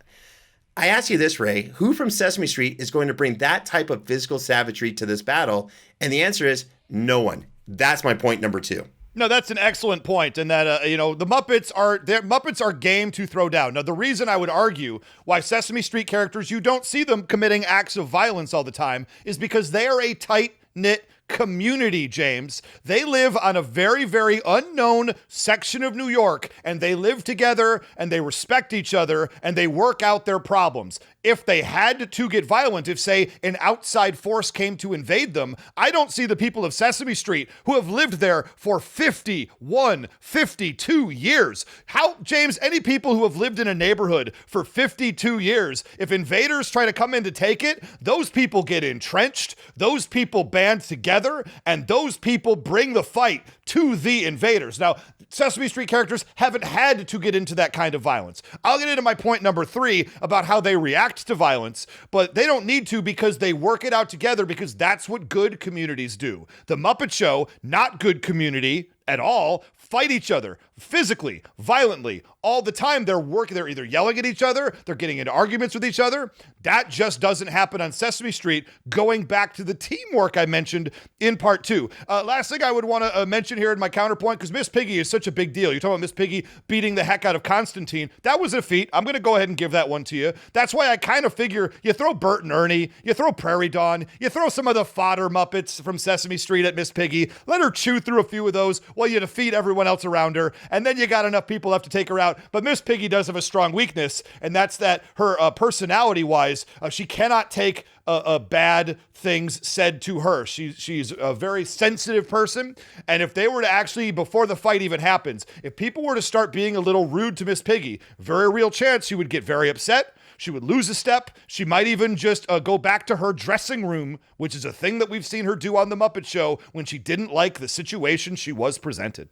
I ask you this, Ray, who from Sesame Street is going to bring that type of physical savagery to this battle? And the answer is no one. That's my point number 2. No, that's an excellent point, and that the Muppets are game to throw down. Now, the reason I would argue why Sesame Street characters, you don't see them committing acts of violence all the time, is because they are a tight-knit community, James. They live on a very, very unknown section of New York, and they live together, and they respect each other, and they work out their problems. If they had to get violent, if, say, an outside force came to invade them, I don't see the people of Sesame Street who have lived there for 51, 52 years. How, James, any people who have lived in a neighborhood for 52 years, if invaders try to come in to take it, those people get entrenched, those people band together, and those people bring the fight to the invaders. Now, Sesame Street characters haven't had to get into that kind of violence. I'll get into my point number 3 about how they react to violence, but they don't need to because they work it out together, because that's what good communities do. The Muppet Show, not good community at all, fight each other physically, violently, all the time. They're either yelling at each other, they're getting into arguments with each other. That just doesn't happen on Sesame Street, going back to the teamwork I mentioned in part 2. Last thing I would want to mention here in my counterpoint, because Miss Piggy is such a big deal. You're talking about Miss Piggy beating the heck out of Constantine. That was a feat. I'm going to go ahead and give that one to you. That's why I kind of figure you throw Bert and Ernie, you throw Prairie Dawn, you throw some of the fodder Muppets from Sesame Street at Miss Piggy, let her chew through a few of those while you defeat everyone else around her, and then you got enough people left to take her out. But Miss Piggy does have a strong weakness, and that's that her personality-wise, she cannot take bad things said to her. She's a very sensitive person, and if they were to actually, before the fight even happens, if people were to start being a little rude to Miss Piggy, very real chance she would get very upset. She would lose a step. She might even just go back to her dressing room, which is a thing that we've seen her do on The Muppet Show when she didn't like the situation she was presented.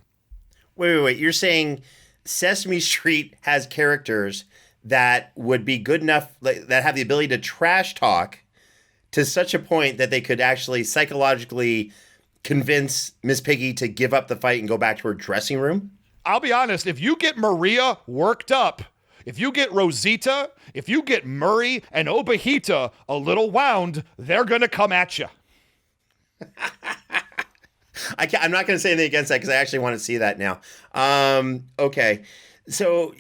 Wait. You're saying Sesame Street has characters that would be good enough, that have the ability to trash talk to such a point that they could actually psychologically convince Miss Piggy to give up the fight and go back to her dressing room? I'll be honest, if you get Maria worked up, if you get Rosita, if you get Murray and Obahita a little wound, they're going to come at you. I'm not going to say anything against that because I actually want to see that now. Okay. So,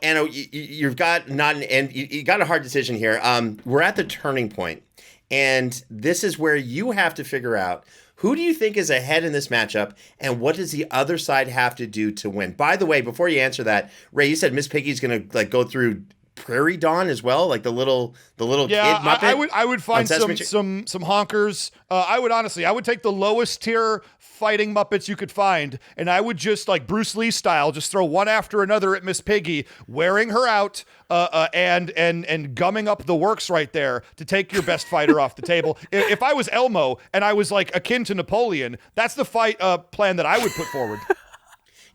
Anna, you've got you got a hard decision here. We're at the turning point, and this is where you have to figure out who do you think is ahead in this matchup, and what does the other side have to do to win? By the way, before you answer that, Ray, you said Miss Piggy's going to go through Prairie Dawn as well, like the little kid Muppet. I would find some honkers. I would take the lowest tier fighting Muppets you could find, and I would just, like Bruce Lee style, just throw one after another at Miss Piggy, wearing her out, and gumming up the works right there to take your best fighter off the table. If I was Elmo and I was like akin to Napoleon, that's the fight plan that I would put forward.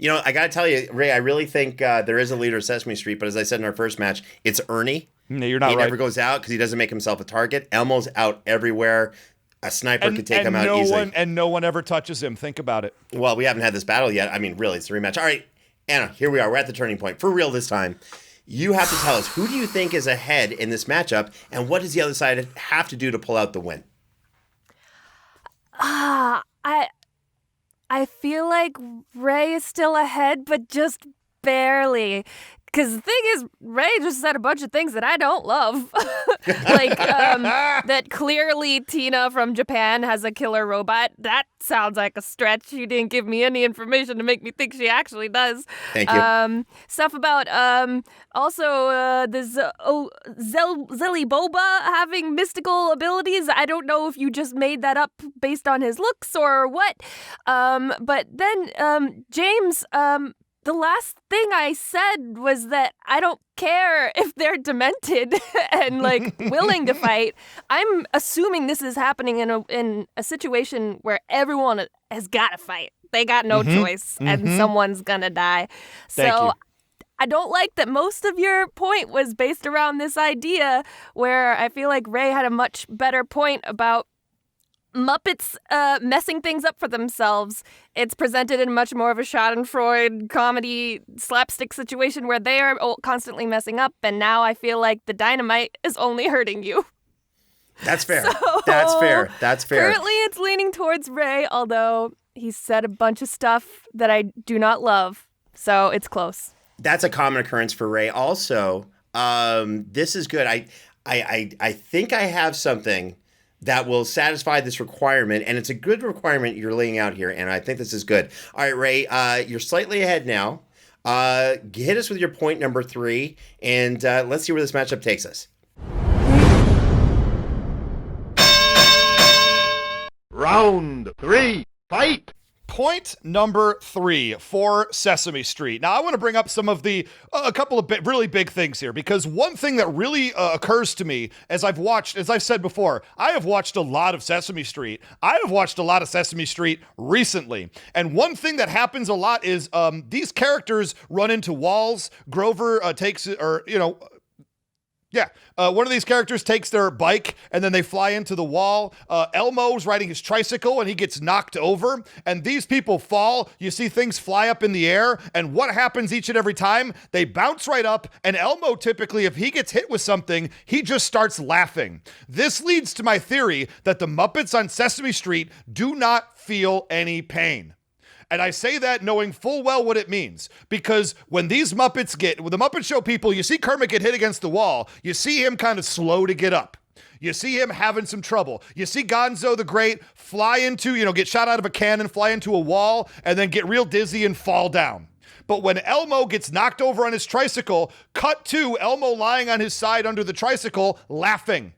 I got to tell you, Ray, I really think there is a leader of Sesame Street, but as I said in our first match, it's Ernie. No, you're not right. He never goes out because he doesn't make himself a target. Elmo's out everywhere. A sniper could take him out easily. And no one ever touches him. Think about it. Well, we haven't had this battle yet. I mean, really, it's a rematch. All right, Anna, here we are. We're at the turning point. For real this time. You have to tell us, who do you think is ahead in this matchup, and what does the other side have to do to pull out the win? I feel like Ray is still ahead, but just barely. Because the thing is, Ray just said a bunch of things that I don't love. That clearly Tina from Japan has a killer robot. That sounds like a stretch. You didn't give me any information to make me think she actually does. Thank you. Stuff about Zelly Boba having mystical abilities. I don't know if you just made that up based on his looks or what. But then James... the last thing I said was that I don't care if they're demented and willing to fight. I'm assuming this is happening in a situation where everyone has got to fight. They got no choice, and someone's gonna die. Thank you. I don't like that most of your point was based around this idea, where I feel like Ray had a much better point about Muppets messing things up for themselves. It's presented in much more of a Schadenfreude comedy slapstick situation where they are constantly messing up, and now I feel like the dynamite is only hurting you. That's fair. So, That's fair. Currently it's leaning towards Ray, although he said a bunch of stuff that I do not love, so it's close. That's a common occurrence for Ray. Also, this is good. I think I have something that will satisfy this requirement, and it's a good requirement you're laying out here, and I think this is good. All right, Ray, you're slightly ahead now. Hit us with your point number 3, and let's see where this matchup takes us. Round 3, fight! Point number 3 for Sesame Street. Now, I want to bring up some of a couple of really big things here, because one thing that really occurs to me as I've said before, I have watched a lot of Sesame Street. I have watched a lot of Sesame Street recently. And one thing that happens a lot is these characters run into walls. Grover one of these characters takes their bike and then they fly into the wall. Elmo's riding his tricycle and he gets knocked over, and these people fall. You see things fly up in the air, and what happens each and every time? They bounce right up, and Elmo typically, if he gets hit with something, he just starts laughing. This leads to my theory that the Muppets on Sesame Street do not feel any pain. And I say that knowing full well what it means, because when the Muppet Show people, you see Kermit get hit against the wall, you see him kind of slow to get up. You see him having some trouble. You see Gonzo the Great get shot out of a cannon, fly into a wall, and then get real dizzy and fall down. But when Elmo gets knocked over on his tricycle, cut to Elmo lying on his side under the tricycle, laughing.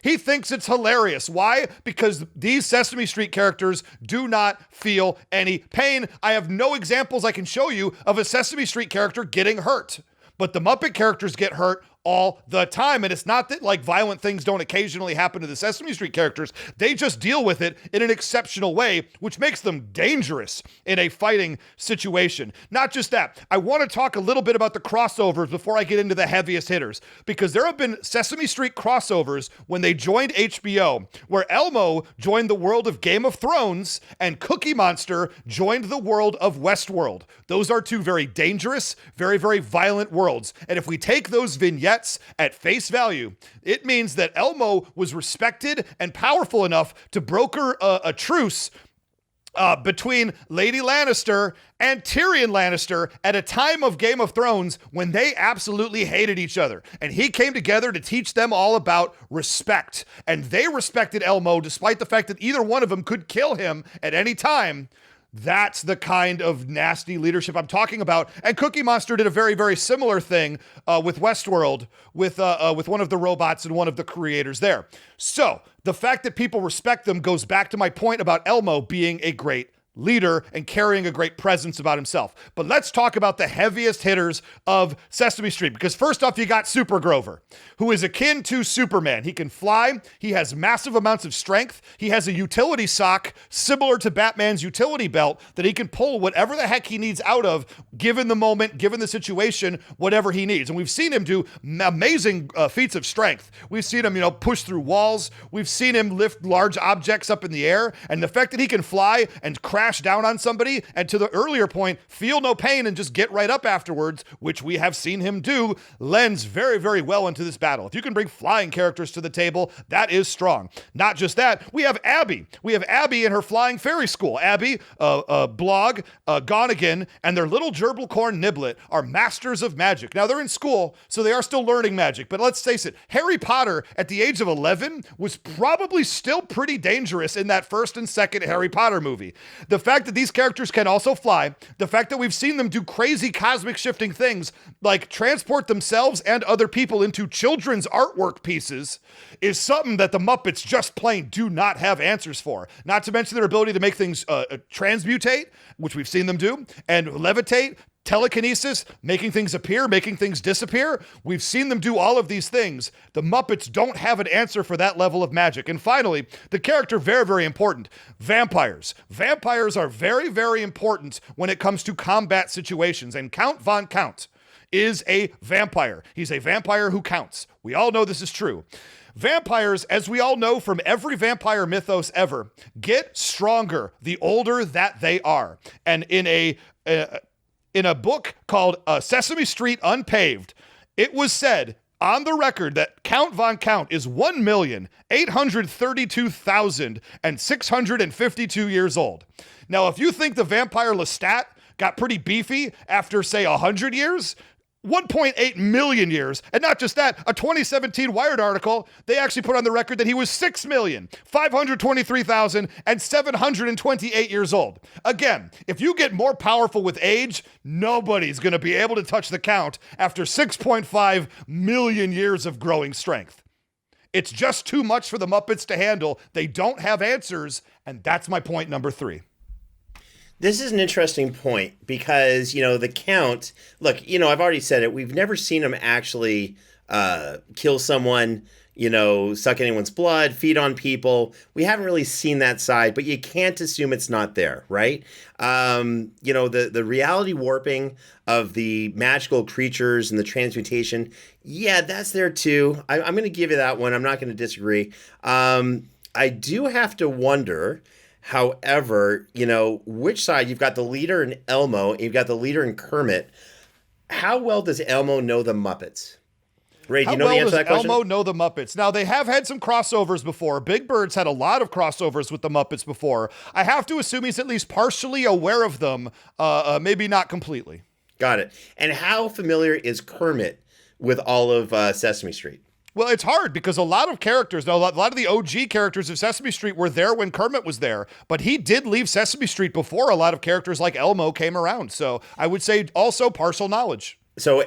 He thinks it's hilarious. Why? Because these Sesame Street characters do not feel any pain. I have no examples I can show you of a Sesame Street character getting hurt. But the Muppet characters get hurt all the time. And it's not that violent things don't occasionally happen to the Sesame Street characters. They just deal with it in an exceptional way, which makes them dangerous in a fighting situation. Not just that, I want to talk a little bit about the crossovers before I get into the heaviest hitters, because there have been Sesame Street crossovers when they joined HBO, where Elmo joined the world of Game of Thrones and Cookie Monster joined the world of Westworld. Those are two very dangerous, very, very violent worlds. And if we take those vignettes at face value, it means that Elmo was respected and powerful enough to broker a truce between Lady Lannister and Tyrion Lannister at a time of Game of Thrones when they absolutely hated each other. And he came together to teach them all about respect. And they respected Elmo despite the fact that either one of them could kill him at any time. That's the kind of nasty leadership I'm talking about. And Cookie Monster did a very, very similar thing with Westworld, with one of the robots and one of the creators there. So the fact that people respect them goes back to my point about Elmo being a great leader and carrying a great presence about himself. But let's talk about the heaviest hitters of Sesame Street, because first off, you got Super Grover, who is akin to Superman. He can fly. He has massive amounts of strength. He has a utility sock similar to Batman's utility belt that he can pull whatever the heck he needs out of, given the moment, given the situation, whatever he needs. And we've seen him do amazing feats of strength. We've seen him, push through walls. We've seen him lift large objects up in the air. And the fact that he can fly and crash smash down on somebody and, to the earlier point, feel no pain and just get right up afterwards, which we have seen him do, lends very, very well into this battle. If you can bring flying characters to the table, that is strong. Not just that, we have Abby. We have Abby in her flying fairy school. Abby, Blog, Gonigan, and their little gerbil corn Niblet are masters of magic. Now, they're in school, so they are still learning magic, but let's face it, Harry Potter at the age of 11 was probably still pretty dangerous in that first and second Harry Potter movie. The fact that these characters can also fly, the fact that we've seen them do crazy cosmic shifting things like transport themselves and other people into children's artwork pieces is something that the Muppets just plain do not have answers for. Not to mention their ability to make things transmutate, which we've seen them do, and levitate, telekinesis, making things appear, making things disappear. We've seen them do all of these things. The Muppets don't have an answer for that level of magic. And finally, the character, very, very important, vampires. Vampires are very, very important when it comes to combat situations. And Count Von Count is a vampire. He's a vampire who counts. We all know this is true. Vampires, as we all know from every vampire mythos ever, get stronger the older that they are. And in a book called Sesame Street Unpaved, it was said on the record that Count Von Count is 1,832,652 years old. Now, if you think the vampire Lestat got pretty beefy after, say, 100 years, 1.8 million years. And not just that, a 2017 Wired article, they actually put on the record that he was 6,523,728 years old. Again, if you get more powerful with age, nobody's going to be able to touch the Count after 6.5 million years of growing strength. It's just too much for the Muppets to handle. They don't have answers, and that's my point number 3. This is an interesting point because, the Count, look, I've already said it. We've never seen him actually kill someone, suck anyone's blood, feed on people. We haven't really seen that side, but you can't assume it's not there, right? The reality warping of the magical creatures and the transmutation, yeah, that's there too. I'm going to give you that one. I'm not going to disagree. I do have to wonder, however, which side? You've got the leader in Elmo, and you've got the leader in Kermit. How well does Elmo know the Muppets? Ray, do you know the answer to that question? How well does Elmo know the Muppets? Now, they have had some crossovers before. Big Bird's had a lot of crossovers with the Muppets before. I have to assume he's at least partially aware of them, maybe not completely. Got it. And how familiar is Kermit with all of Sesame Street? Well, it's hard because a lot of characters, a lot of the OG characters of Sesame Street were there when Kermit was there, but he did leave Sesame Street before a lot of characters like Elmo came around. So I would say also partial knowledge. So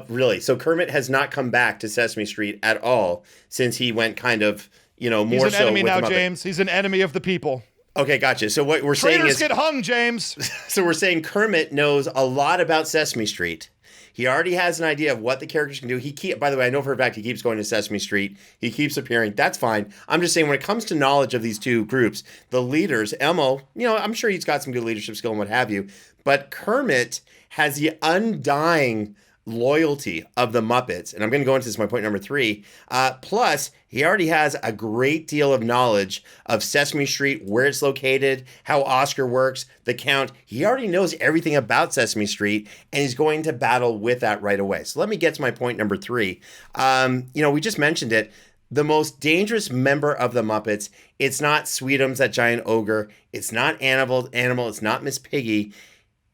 really? So Kermit has not come back to Sesame Street at all since he went kind of, more so. He's an enemy now, Muppet. James. He's an enemy of the people. Okay, gotcha. So what we're saying is... Traitors get hung, James. So we're saying Kermit knows a lot about Sesame Street. He already has an idea of what the characters can do. By the way, I know for a fact he keeps going to Sesame Street. He keeps appearing. That's fine. I'm just saying when it comes to knowledge of these two groups, the leaders, Elmo, I'm sure he's got some good leadership skill and what have you. But Kermit has the undying loyalty of the Muppets. And I'm going to go into this, my point number 3. Plus, he already has a great deal of knowledge of Sesame Street, where it's located, how Oscar works, the Count. He already knows everything about Sesame Street, and he's going to battle with that right away. So let me get to my point number 3. We just mentioned it. The most dangerous member of the Muppets, it's not Sweetums, that giant ogre. It's not Animal. It's not Miss Piggy.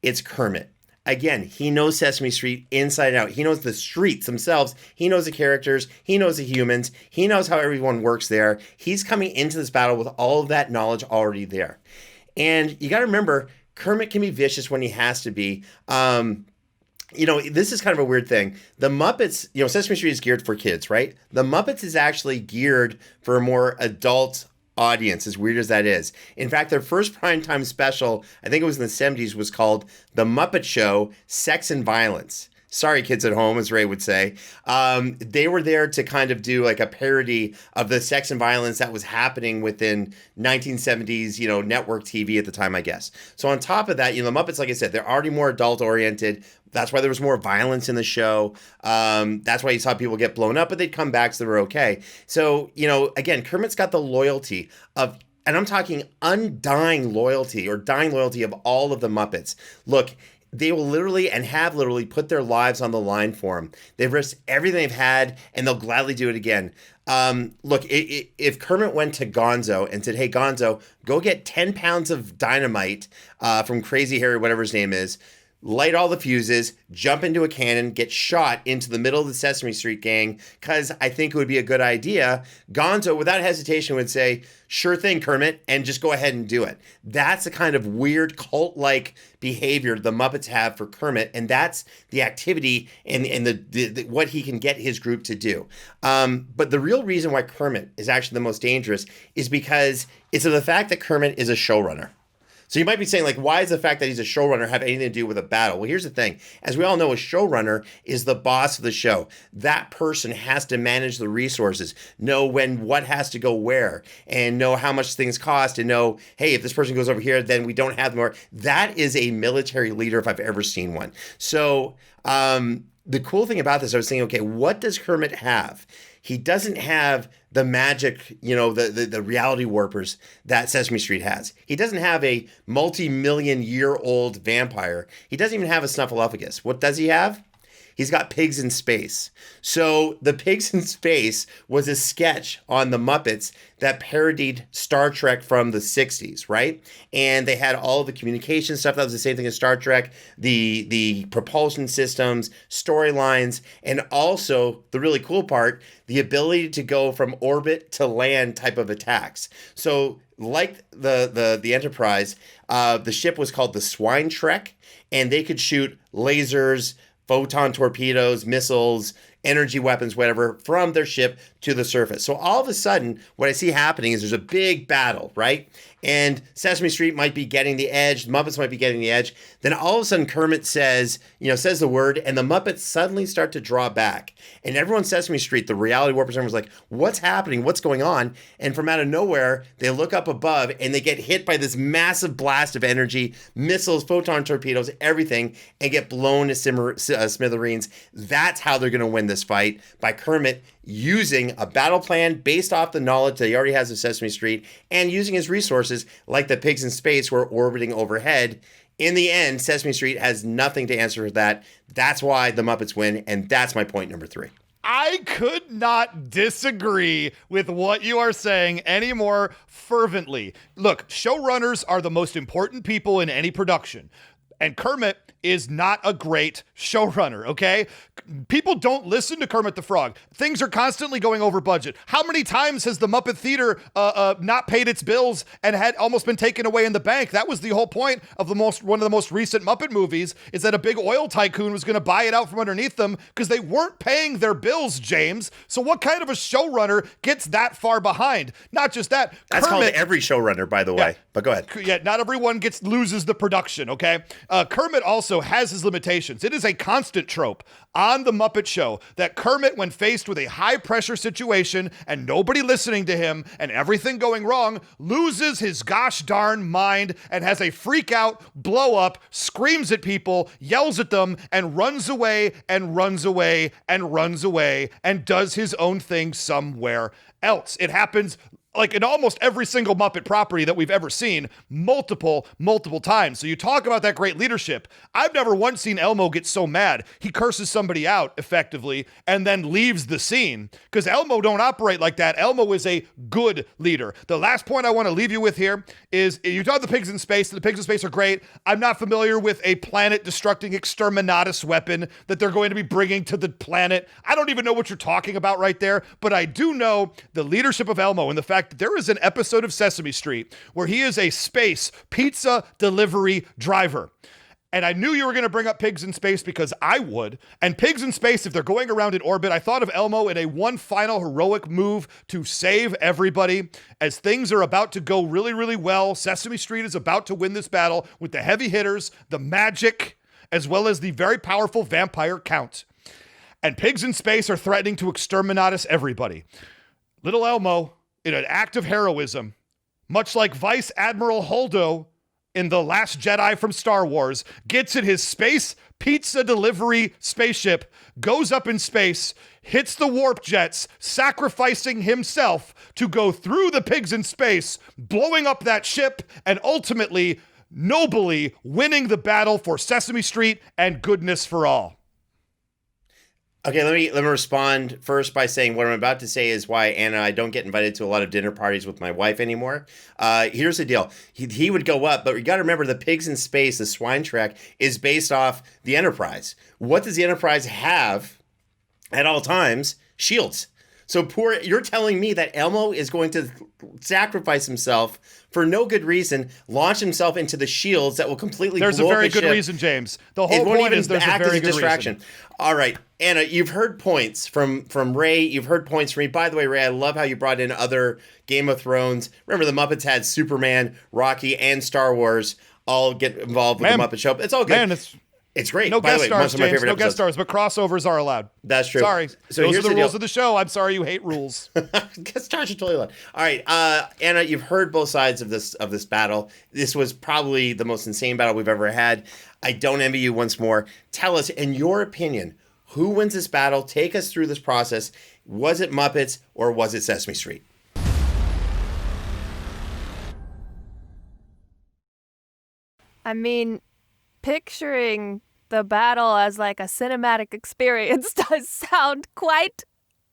It's Kermit. Again, he knows Sesame Street inside out. He knows the streets themselves. He knows the characters. He knows the humans. He knows how everyone works there. He's coming into this battle with all of that knowledge already there. And you got to remember, Kermit can be vicious when he has to be. This is kind of a weird thing. The Muppets, Sesame Street is geared for kids, right? The Muppets is actually geared for a more adult audience, as weird as that is. In fact, their first primetime special, I think it was in the 70s, was called The Muppet Show, Sex and Violence. Sorry, kids at home, as Ray would say. They were there to kind of do like a parody of the sex and violence that was happening within 1970s, network TV at the time, I guess. So on top of that, the Muppets, like I said, they're already more adult oriented. That's why there was more violence in the show. That's why you saw people get blown up, but they'd come back, so they were okay. So, again, Kermit's got the loyalty of And I'm talking undying loyalty or dying loyalty of all of the Muppets. Look, they will literally and have literally put their lives on the line for him. They've risked everything they've had, and they'll gladly do it again. Look, if Kermit went to Gonzo and said, hey, Gonzo, go get 10 pounds of dynamite from Crazy Harry, whatever his name is, light all the fuses, jump into a cannon, get shot into the middle of the Sesame Street gang, because I think it would be a good idea, Gonzo, without hesitation, would say, sure thing, Kermit, and just go ahead and do it. That's the kind of weird cult-like behavior the Muppets have for Kermit, and that's the activity and the what he can get his group to do. But the real reason why Kermit is actually the most dangerous is because it's the fact that Kermit is a showrunner. So you might be saying, like, why does the fact that he's a showrunner have anything to do with a battle? Well, here's the thing. As we all know, a showrunner is the boss of the show. That person has to manage the resources, know what has to go where, and know how much things cost, and know, hey, if this person goes over here, then we don't have more. That is a military leader if I've ever seen one. So the cool thing about this, I was thinking, okay, what does Kermit have? He doesn't have the magic, the reality warpers that Sesame Street has. He doesn't have a multi-million-year-old vampire. He doesn't even have a snuffleupagus. What does he have? He's got Pigs in Space. So the Pigs in Space was a sketch on the Muppets that parodied Star Trek from the 60s, right? And they had all of the communication stuff. That was the same thing as Star Trek, the propulsion systems, storylines, and also the really cool part, the ability to go from orbit to land type of attacks. So like the Enterprise, the ship was called the Swine Trek, and they could shoot lasers, photon torpedoes, missiles, energy weapons, whatever, from their ship to the surface. So all of a sudden, what I see happening is there's a big battle, right? And Sesame Street might be getting the edge, the Muppets might be getting the edge. Then all of a sudden Kermit says the word, and the Muppets suddenly start to draw back. And everyone Sesame Street, the reality warpers, was like, what's happening? What's going on? And from out of nowhere, they look up above and they get hit by this massive blast of energy, missiles, photon torpedoes, everything, and get blown to smithereens. That's how they're going to win this fight, by Kermit using a battle plan based off the knowledge that he already has of Sesame Street and using his resources like the Pigs in Space who are orbiting overhead. In the end, Sesame Street has nothing to answer for that. That's why the Muppets win, and that's my point number 3. I could not disagree with what you are saying any more fervently. Look, showrunners are the most important people in any production, and Kermit is not a great showrunner, okay? People don't listen to Kermit the Frog. Things are constantly going over budget. How many times has the Muppet Theater not paid its bills and had almost been taken away in the bank? That was the whole point of one of the most recent Muppet movies, is that a big oil tycoon was going to buy it out from underneath them because they weren't paying their bills, James. So what kind of a showrunner gets that far behind? Not just that. That's Kermit, called every showrunner, by the way. But go ahead. Yeah, not everyone loses the production, okay? Kermit also has his limitations. It is a constant trope on the Muppet Show that Kermit, when faced with a high-pressure situation and nobody listening to him and everything going wrong, loses his gosh darn mind and has a freak-out, blow-up, screams at people, yells at them, and runs away and runs away and runs away and does his own thing somewhere else. It happens like in almost every single Muppet property that we've ever seen, multiple times. So you talk about that great leadership. I've never once seen Elmo get so mad he curses somebody out effectively and then leaves the scene, because Elmo don't operate like that. Elmo is a good leader. The last point I want to leave you with here is, you talk the Pigs in Space. The Pigs in Space are great. I'm not familiar with a planet-destructing exterminatus weapon that they're going to be bringing to the planet. I don't even know what you're talking about right there, but I do know the leadership of Elmo and the fact that there is an episode of Sesame Street where he is a space pizza delivery driver. And I knew you were going to bring up Pigs in Space because I would. And Pigs in Space, if they're going around in orbit, I thought of Elmo in a one final heroic move to save everybody. As things are about to go really, really well, Sesame Street is about to win this battle with the heavy hitters, the magic, as well as the very powerful vampire Count. And Pigs in Space are threatening to exterminatus everybody. Little Elmo, in an act of heroism, much like Vice Admiral Holdo in The Last Jedi from Star Wars, gets in his space pizza delivery spaceship, goes up in space, hits the warp jets, sacrificing himself to go through the pigs in space, blowing up that ship, and ultimately, nobly winning the battle for Sesame Street and goodness for all. Okay, let me respond first by saying what I'm about to say is why Anna and I don't get invited to a lot of dinner parties with my wife anymore. Here's the deal. He would go up, but you got to remember the pigs in space, the swine track, is based off the Enterprise. What does the Enterprise have at all times? Shields. So you're telling me that Elmo is going to sacrifice himself for no good reason, launch himself into the shields that will completely There's blow a very up the good ship. reason, James. The whole point is there's a very good reason. All right, Anna, you've heard points from Ray. You've heard points from me. By the way, Ray, I love how you brought in other Game of Thrones. Remember, the Muppets had Superman, Rocky, and Star Wars all get involved with the Muppet Show. It's all good. Man, it's great. No By guest the way, stars, most of my James. favorite No episodes. guest stars, but crossovers are allowed. That's true. Sorry. So Those here's are the rules deal. of the show. I'm sorry you hate rules. Guest stars are totally allowed. All right, Anna, you've heard both sides of this battle. This was probably the most insane battle we've ever had. I don't envy you once more. Tell us, in your opinion, who wins this battle? Take us through this process. Was it Muppets or was it Sesame Street? I mean, picturing the battle as like a cinematic experience does sound quite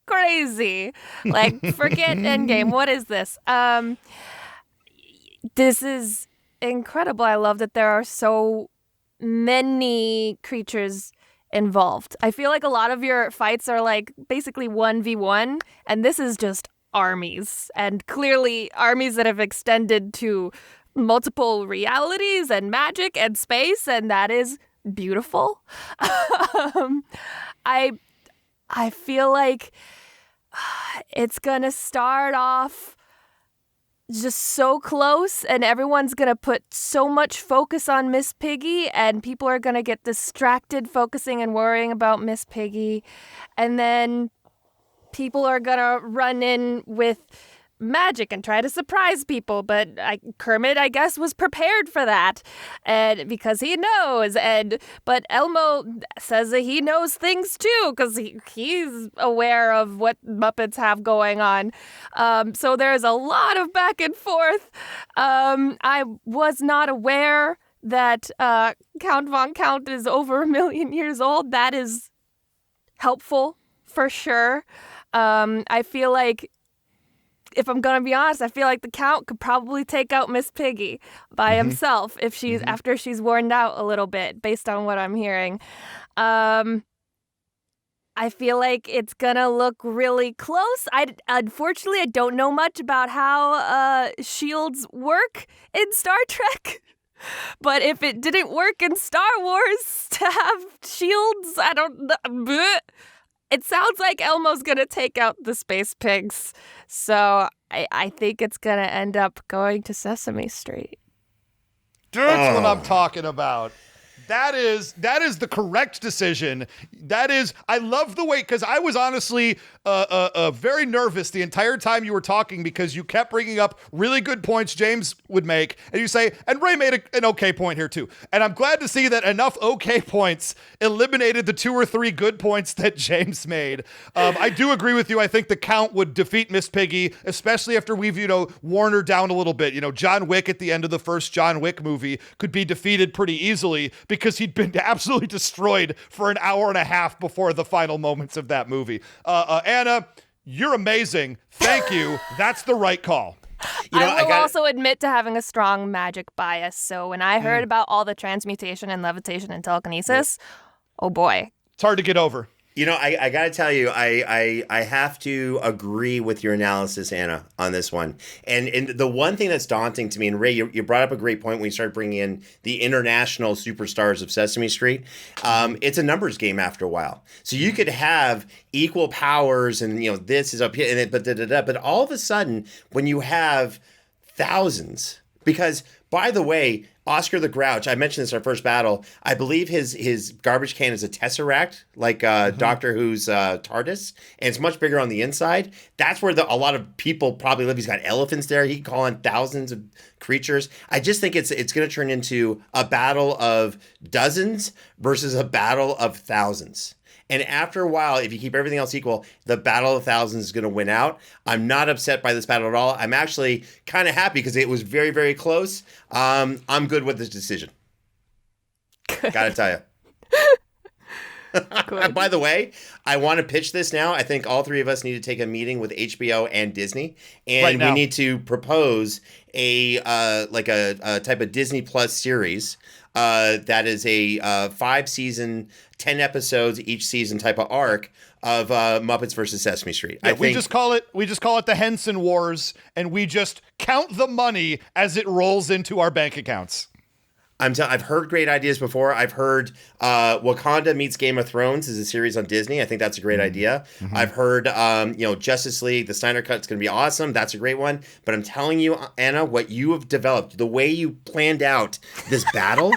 crazy. Like, forget Endgame. What is this? This is incredible. I love that there are so many creatures involved. I feel like a lot of your fights are like basically 1v1, and this is just armies, and clearly armies that have extended to multiple realities and magic and space, and that is beautiful. I feel like it's gonna start off just so close, and everyone's gonna put so much focus on Miss Piggy, and people are gonna get distracted focusing and worrying about Miss Piggy, and then people are gonna run in with magic and try to surprise people, but Kermit, I guess, was prepared for that, and because he knows, but Elmo says that he knows things too because he's aware of what Muppets have going on. So there's a lot of back and forth. I was not aware that Count Von Count is over 1 million years old. That is helpful for sure. I feel like, if I'm gonna be honest, I feel like the Count could probably take out Miss Piggy by himself if she's after she's worn out a little bit, based on what I'm hearing. I feel like it's gonna look really close. Unfortunately, I don't know much about how shields work in Star Trek. But if it didn't work in Star Wars to have shields, I don't know. It sounds like Elmo's going to take out the space pigs. So I think it's going to end up going to Sesame Street. That's what I'm talking about. That is the correct decision. I love the way, because I was honestly very nervous the entire time you were talking, because you kept bringing up really good points James would make, and you say, and Ray made an okay point here too. And I'm glad to see that enough okay points eliminated the 2 or 3 good points that James made. I do agree with you. I think the Count would defeat Miss Piggy, especially after we've, worn her down a little bit. John Wick at the end of the first John Wick movie could be defeated pretty easily because he'd been absolutely destroyed for an hour and a half before the final moments of that movie. Anna, you're amazing. Thank you. That's the right call. I will also admit to having a strong magic bias. So when I heard about all the transmutation and levitation and telekinesis, oh boy. It's hard to get over. I got to tell you, I have to agree with your analysis, Anna, on this one. And the one thing that's daunting to me, and Ray, you brought up a great point when you started bringing in the international superstars of Sesame Street. It's a numbers game after a while. So you could have equal powers and, this is up here, but all of a sudden, when you have thousands, because By the way, Oscar the Grouch, I mentioned this in our first battle. I believe his garbage can is a tesseract, like Doctor Who's TARDIS, and it's much bigger on the inside. That's where a lot of people probably live. He's got elephants there. He can call in thousands of creatures. I just think it's going to turn into a battle of dozens versus a battle of thousands. And after a while, if you keep everything else equal, the battle of thousands is going to win out. I'm not upset by this battle at all. I'm actually kind of happy because it was very, very close. I'm good with this decision. Gotta tell you. By the way, I want to pitch this now. I think all three of us need to take a meeting with HBO and Disney, and we need to propose a type of Disney Plus series that is a 5-season, 10 episodes each season type of arc of Muppets VS Sesame Street. Yeah, we just call it the Henson Wars, and we just count the money as it rolls into our bank accounts. I've heard great ideas before. I've heard Wakanda Meets Game of Thrones is a series on Disney. I think that's a great idea. Mm-hmm. I've heard, Justice League, the Snyder Cut's going to be awesome. That's a great one. But I'm telling you, Anna, what you have developed, the way you planned out this battle,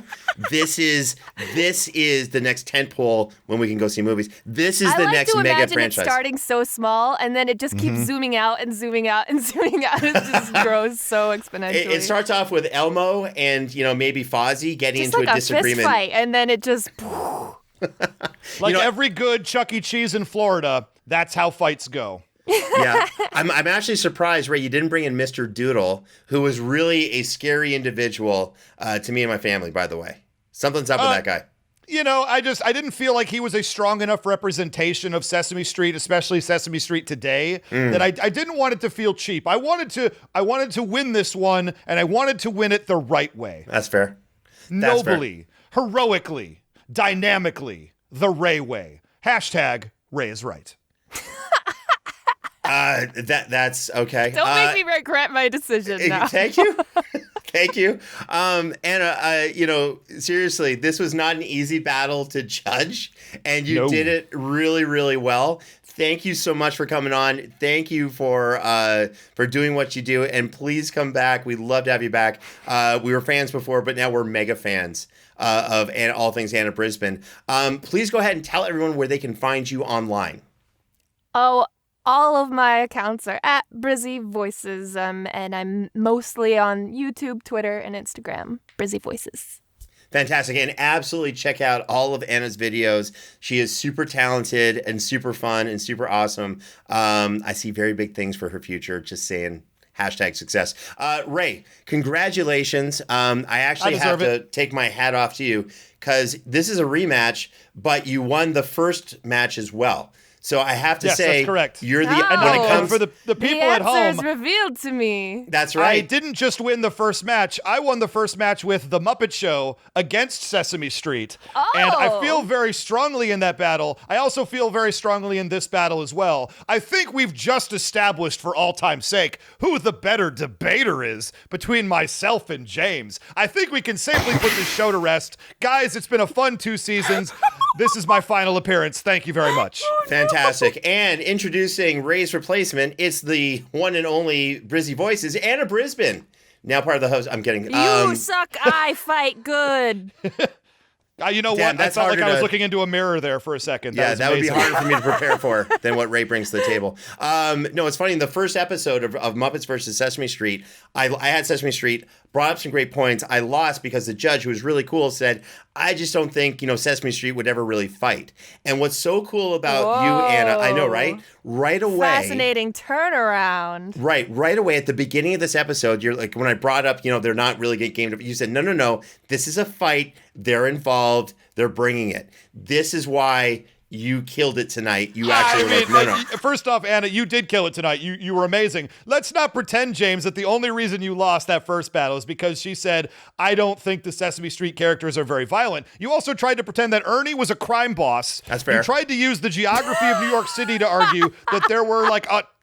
this is the next tentpole when we can go see movies. This is the next mega franchise. It starting so small, and then it just keeps zooming out and zooming out and zooming out. It just grows so exponentially. It starts off with Elmo and maybe Fozzie getting just into like a disagreement. Fist fight, and then it just every good Chuck E. Cheese in Florida, that's how fights go. Yeah, I'm actually surprised, Ray, you didn't bring in Mr. Doodle, who was really a scary individual to me and my family. By the way, something's up with that guy. I didn't feel like he was a strong enough representation of Sesame Street, especially Sesame Street today, that I didn't want it to feel cheap. I wanted to win this one, and I wanted to win it the right way. That's fair. Nobly, heroically, dynamically, the Ray way. #Ray is right. That's okay. Don't make me regret my decision now. Thank you. Thank you. Anna, seriously, this was not an easy battle to judge, and you did it really, really well. Thank you so much for coming on. Thank you for doing what you do, and please come back. We'd love to have you back. We were fans before, but now we're mega fans of all things Anna Brisbin. Please go ahead and tell everyone where they can find you online. Oh, all of my accounts are at Brizzy Voices, and I'm mostly on YouTube, Twitter, and Instagram. Brizzy Voices. Fantastic. And absolutely check out all of Anna's videos. She is super talented and super fun and super awesome. I see very big things for her future. Just saying. #success. Ray, congratulations. I actually have to take my hat off to you because this is a rematch, but you won the first match as well. So I have to say, that's correct. You're the and for the people at home, the answer is revealed to me. That's right. I didn't just win the first match. I won the first match with The Muppet Show against Sesame Street. Oh. And I feel very strongly in that battle. I also feel very strongly in this battle as well. I think we've just established for all time's sake who the better debater is between myself and James. I think we can safely put this show to rest. Guys, it's been a fun 2 seasons. This is my final appearance. Thank you very much. Fantastic. And introducing Ray's replacement, it's the one and only Brizzy Voices, Anna Brisbin. Now part of the host. I'm kidding. You suck, I fight good. You know what? I felt like I was looking into a mirror there for a second. That would be harder for me to prepare for than what Ray brings to the table. No, it's funny. In the first episode of Muppets vs. Sesame Street, I had Sesame Street, brought up some great points. I lost because the judge, who was really cool, said, I just don't think, Sesame Street would ever really fight. And what's so cool about you, Anna, I know, right? Right away. Fascinating turnaround. Right away at the beginning of this episode, you're like, when I brought up, they're not really getting gamed up, you said, no, this is a fight. They're involved. They're bringing it. This is why you killed it tonight. You actually were no. First off, Anna, you did kill it tonight. You were amazing. Let's not pretend, James, that the only reason you lost that first battle is because she said, I don't think the Sesame Street characters are very violent. You also tried to pretend that Ernie was a crime boss. That's fair. You tried to use the geography of New York City to argue that there were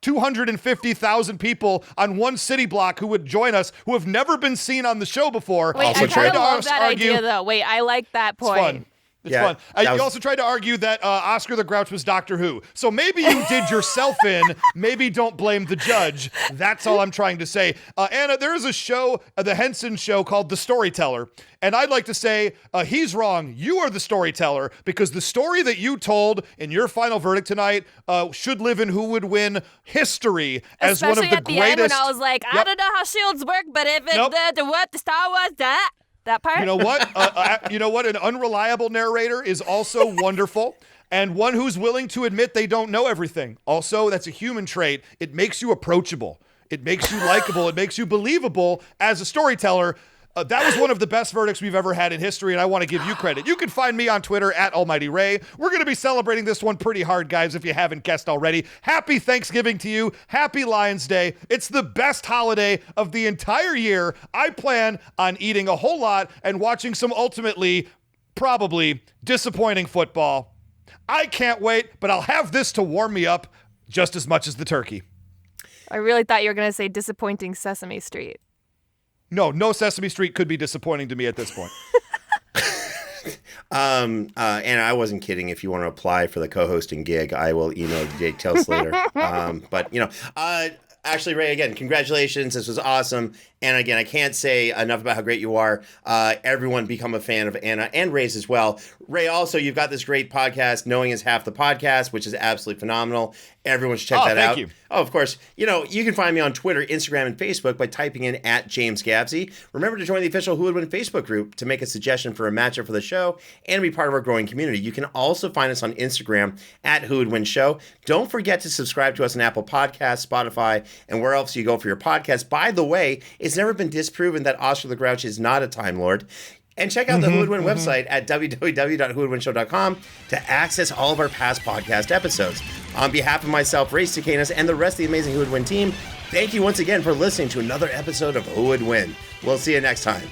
250,000 people on one city block who would join us who have never been seen on the show before. Wait, I kind of love that idea, though. Wait, I like that point. It's fun. It's fun. You also tried to argue that Oscar the Grouch was Doctor Who. So maybe you did yourself in. Maybe don't blame the judge. That's all I'm trying to say. Anna, there is a show, the Henson Show, called The Storyteller. And I'd like to say he's wrong. You are the storyteller, because the story that you told in your final verdict tonight should live in Who Would Win history as Especially one of the at the greatest. end when I was like, I don't know how shields work, but if it the Star Wars that part. You know what? You know what? An unreliable narrator is also wonderful. And one who's willing to admit they don't know everything. Also, that's a human trait. It makes you approachable. It makes you likable. It makes you believable as a storyteller. That was one of the best verdicts we've ever had in history, and I want to give you credit. You can find me on Twitter at Almighty Ray. We're going to be celebrating this one pretty hard, guys, if you haven't guessed already. Happy Thanksgiving to you. Happy Lions Day. It's the best holiday of the entire year. I plan on eating a whole lot and watching some ultimately, probably, disappointing football. I can't wait, but I'll have this to warm me up just as much as the turkey. I really thought you were going to say disappointing Sesame Street. No Sesame Street could be disappointing to me at this point. And I wasn't kidding. If you want to apply for the co-hosting gig, I will email Jake Tels later. But, actually, Ray, again, congratulations. This was awesome. And again, I can't say enough about how great you are. Everyone become a fan of Anna and Ray's as well. Ray, also, you've got this great podcast, Knowing is Half the Podcast, which is absolutely phenomenal. Everyone should check that out. Thank you. Oh, of course. You can find me on Twitter, Instagram, and Facebook by typing in at James Gavsie. Remember to join the official Who Would Win Facebook group to make a suggestion for a matchup for the show and be part of our growing community. You can also find us on Instagram at Who Would Win Show. Don't forget to subscribe to us on Apple Podcasts, Spotify, and where else you go for your podcast. By the way, it's never been disproven that Oscar the Grouch is not a Time Lord. And check out the Who Would Win website at www.whowouldwinshow.com to access all of our past podcast episodes. On behalf of myself, Ray Stakenas, and the rest of the amazing Who Would Win team, thank you once again for listening to another episode of Who Would Win. We'll see you next time.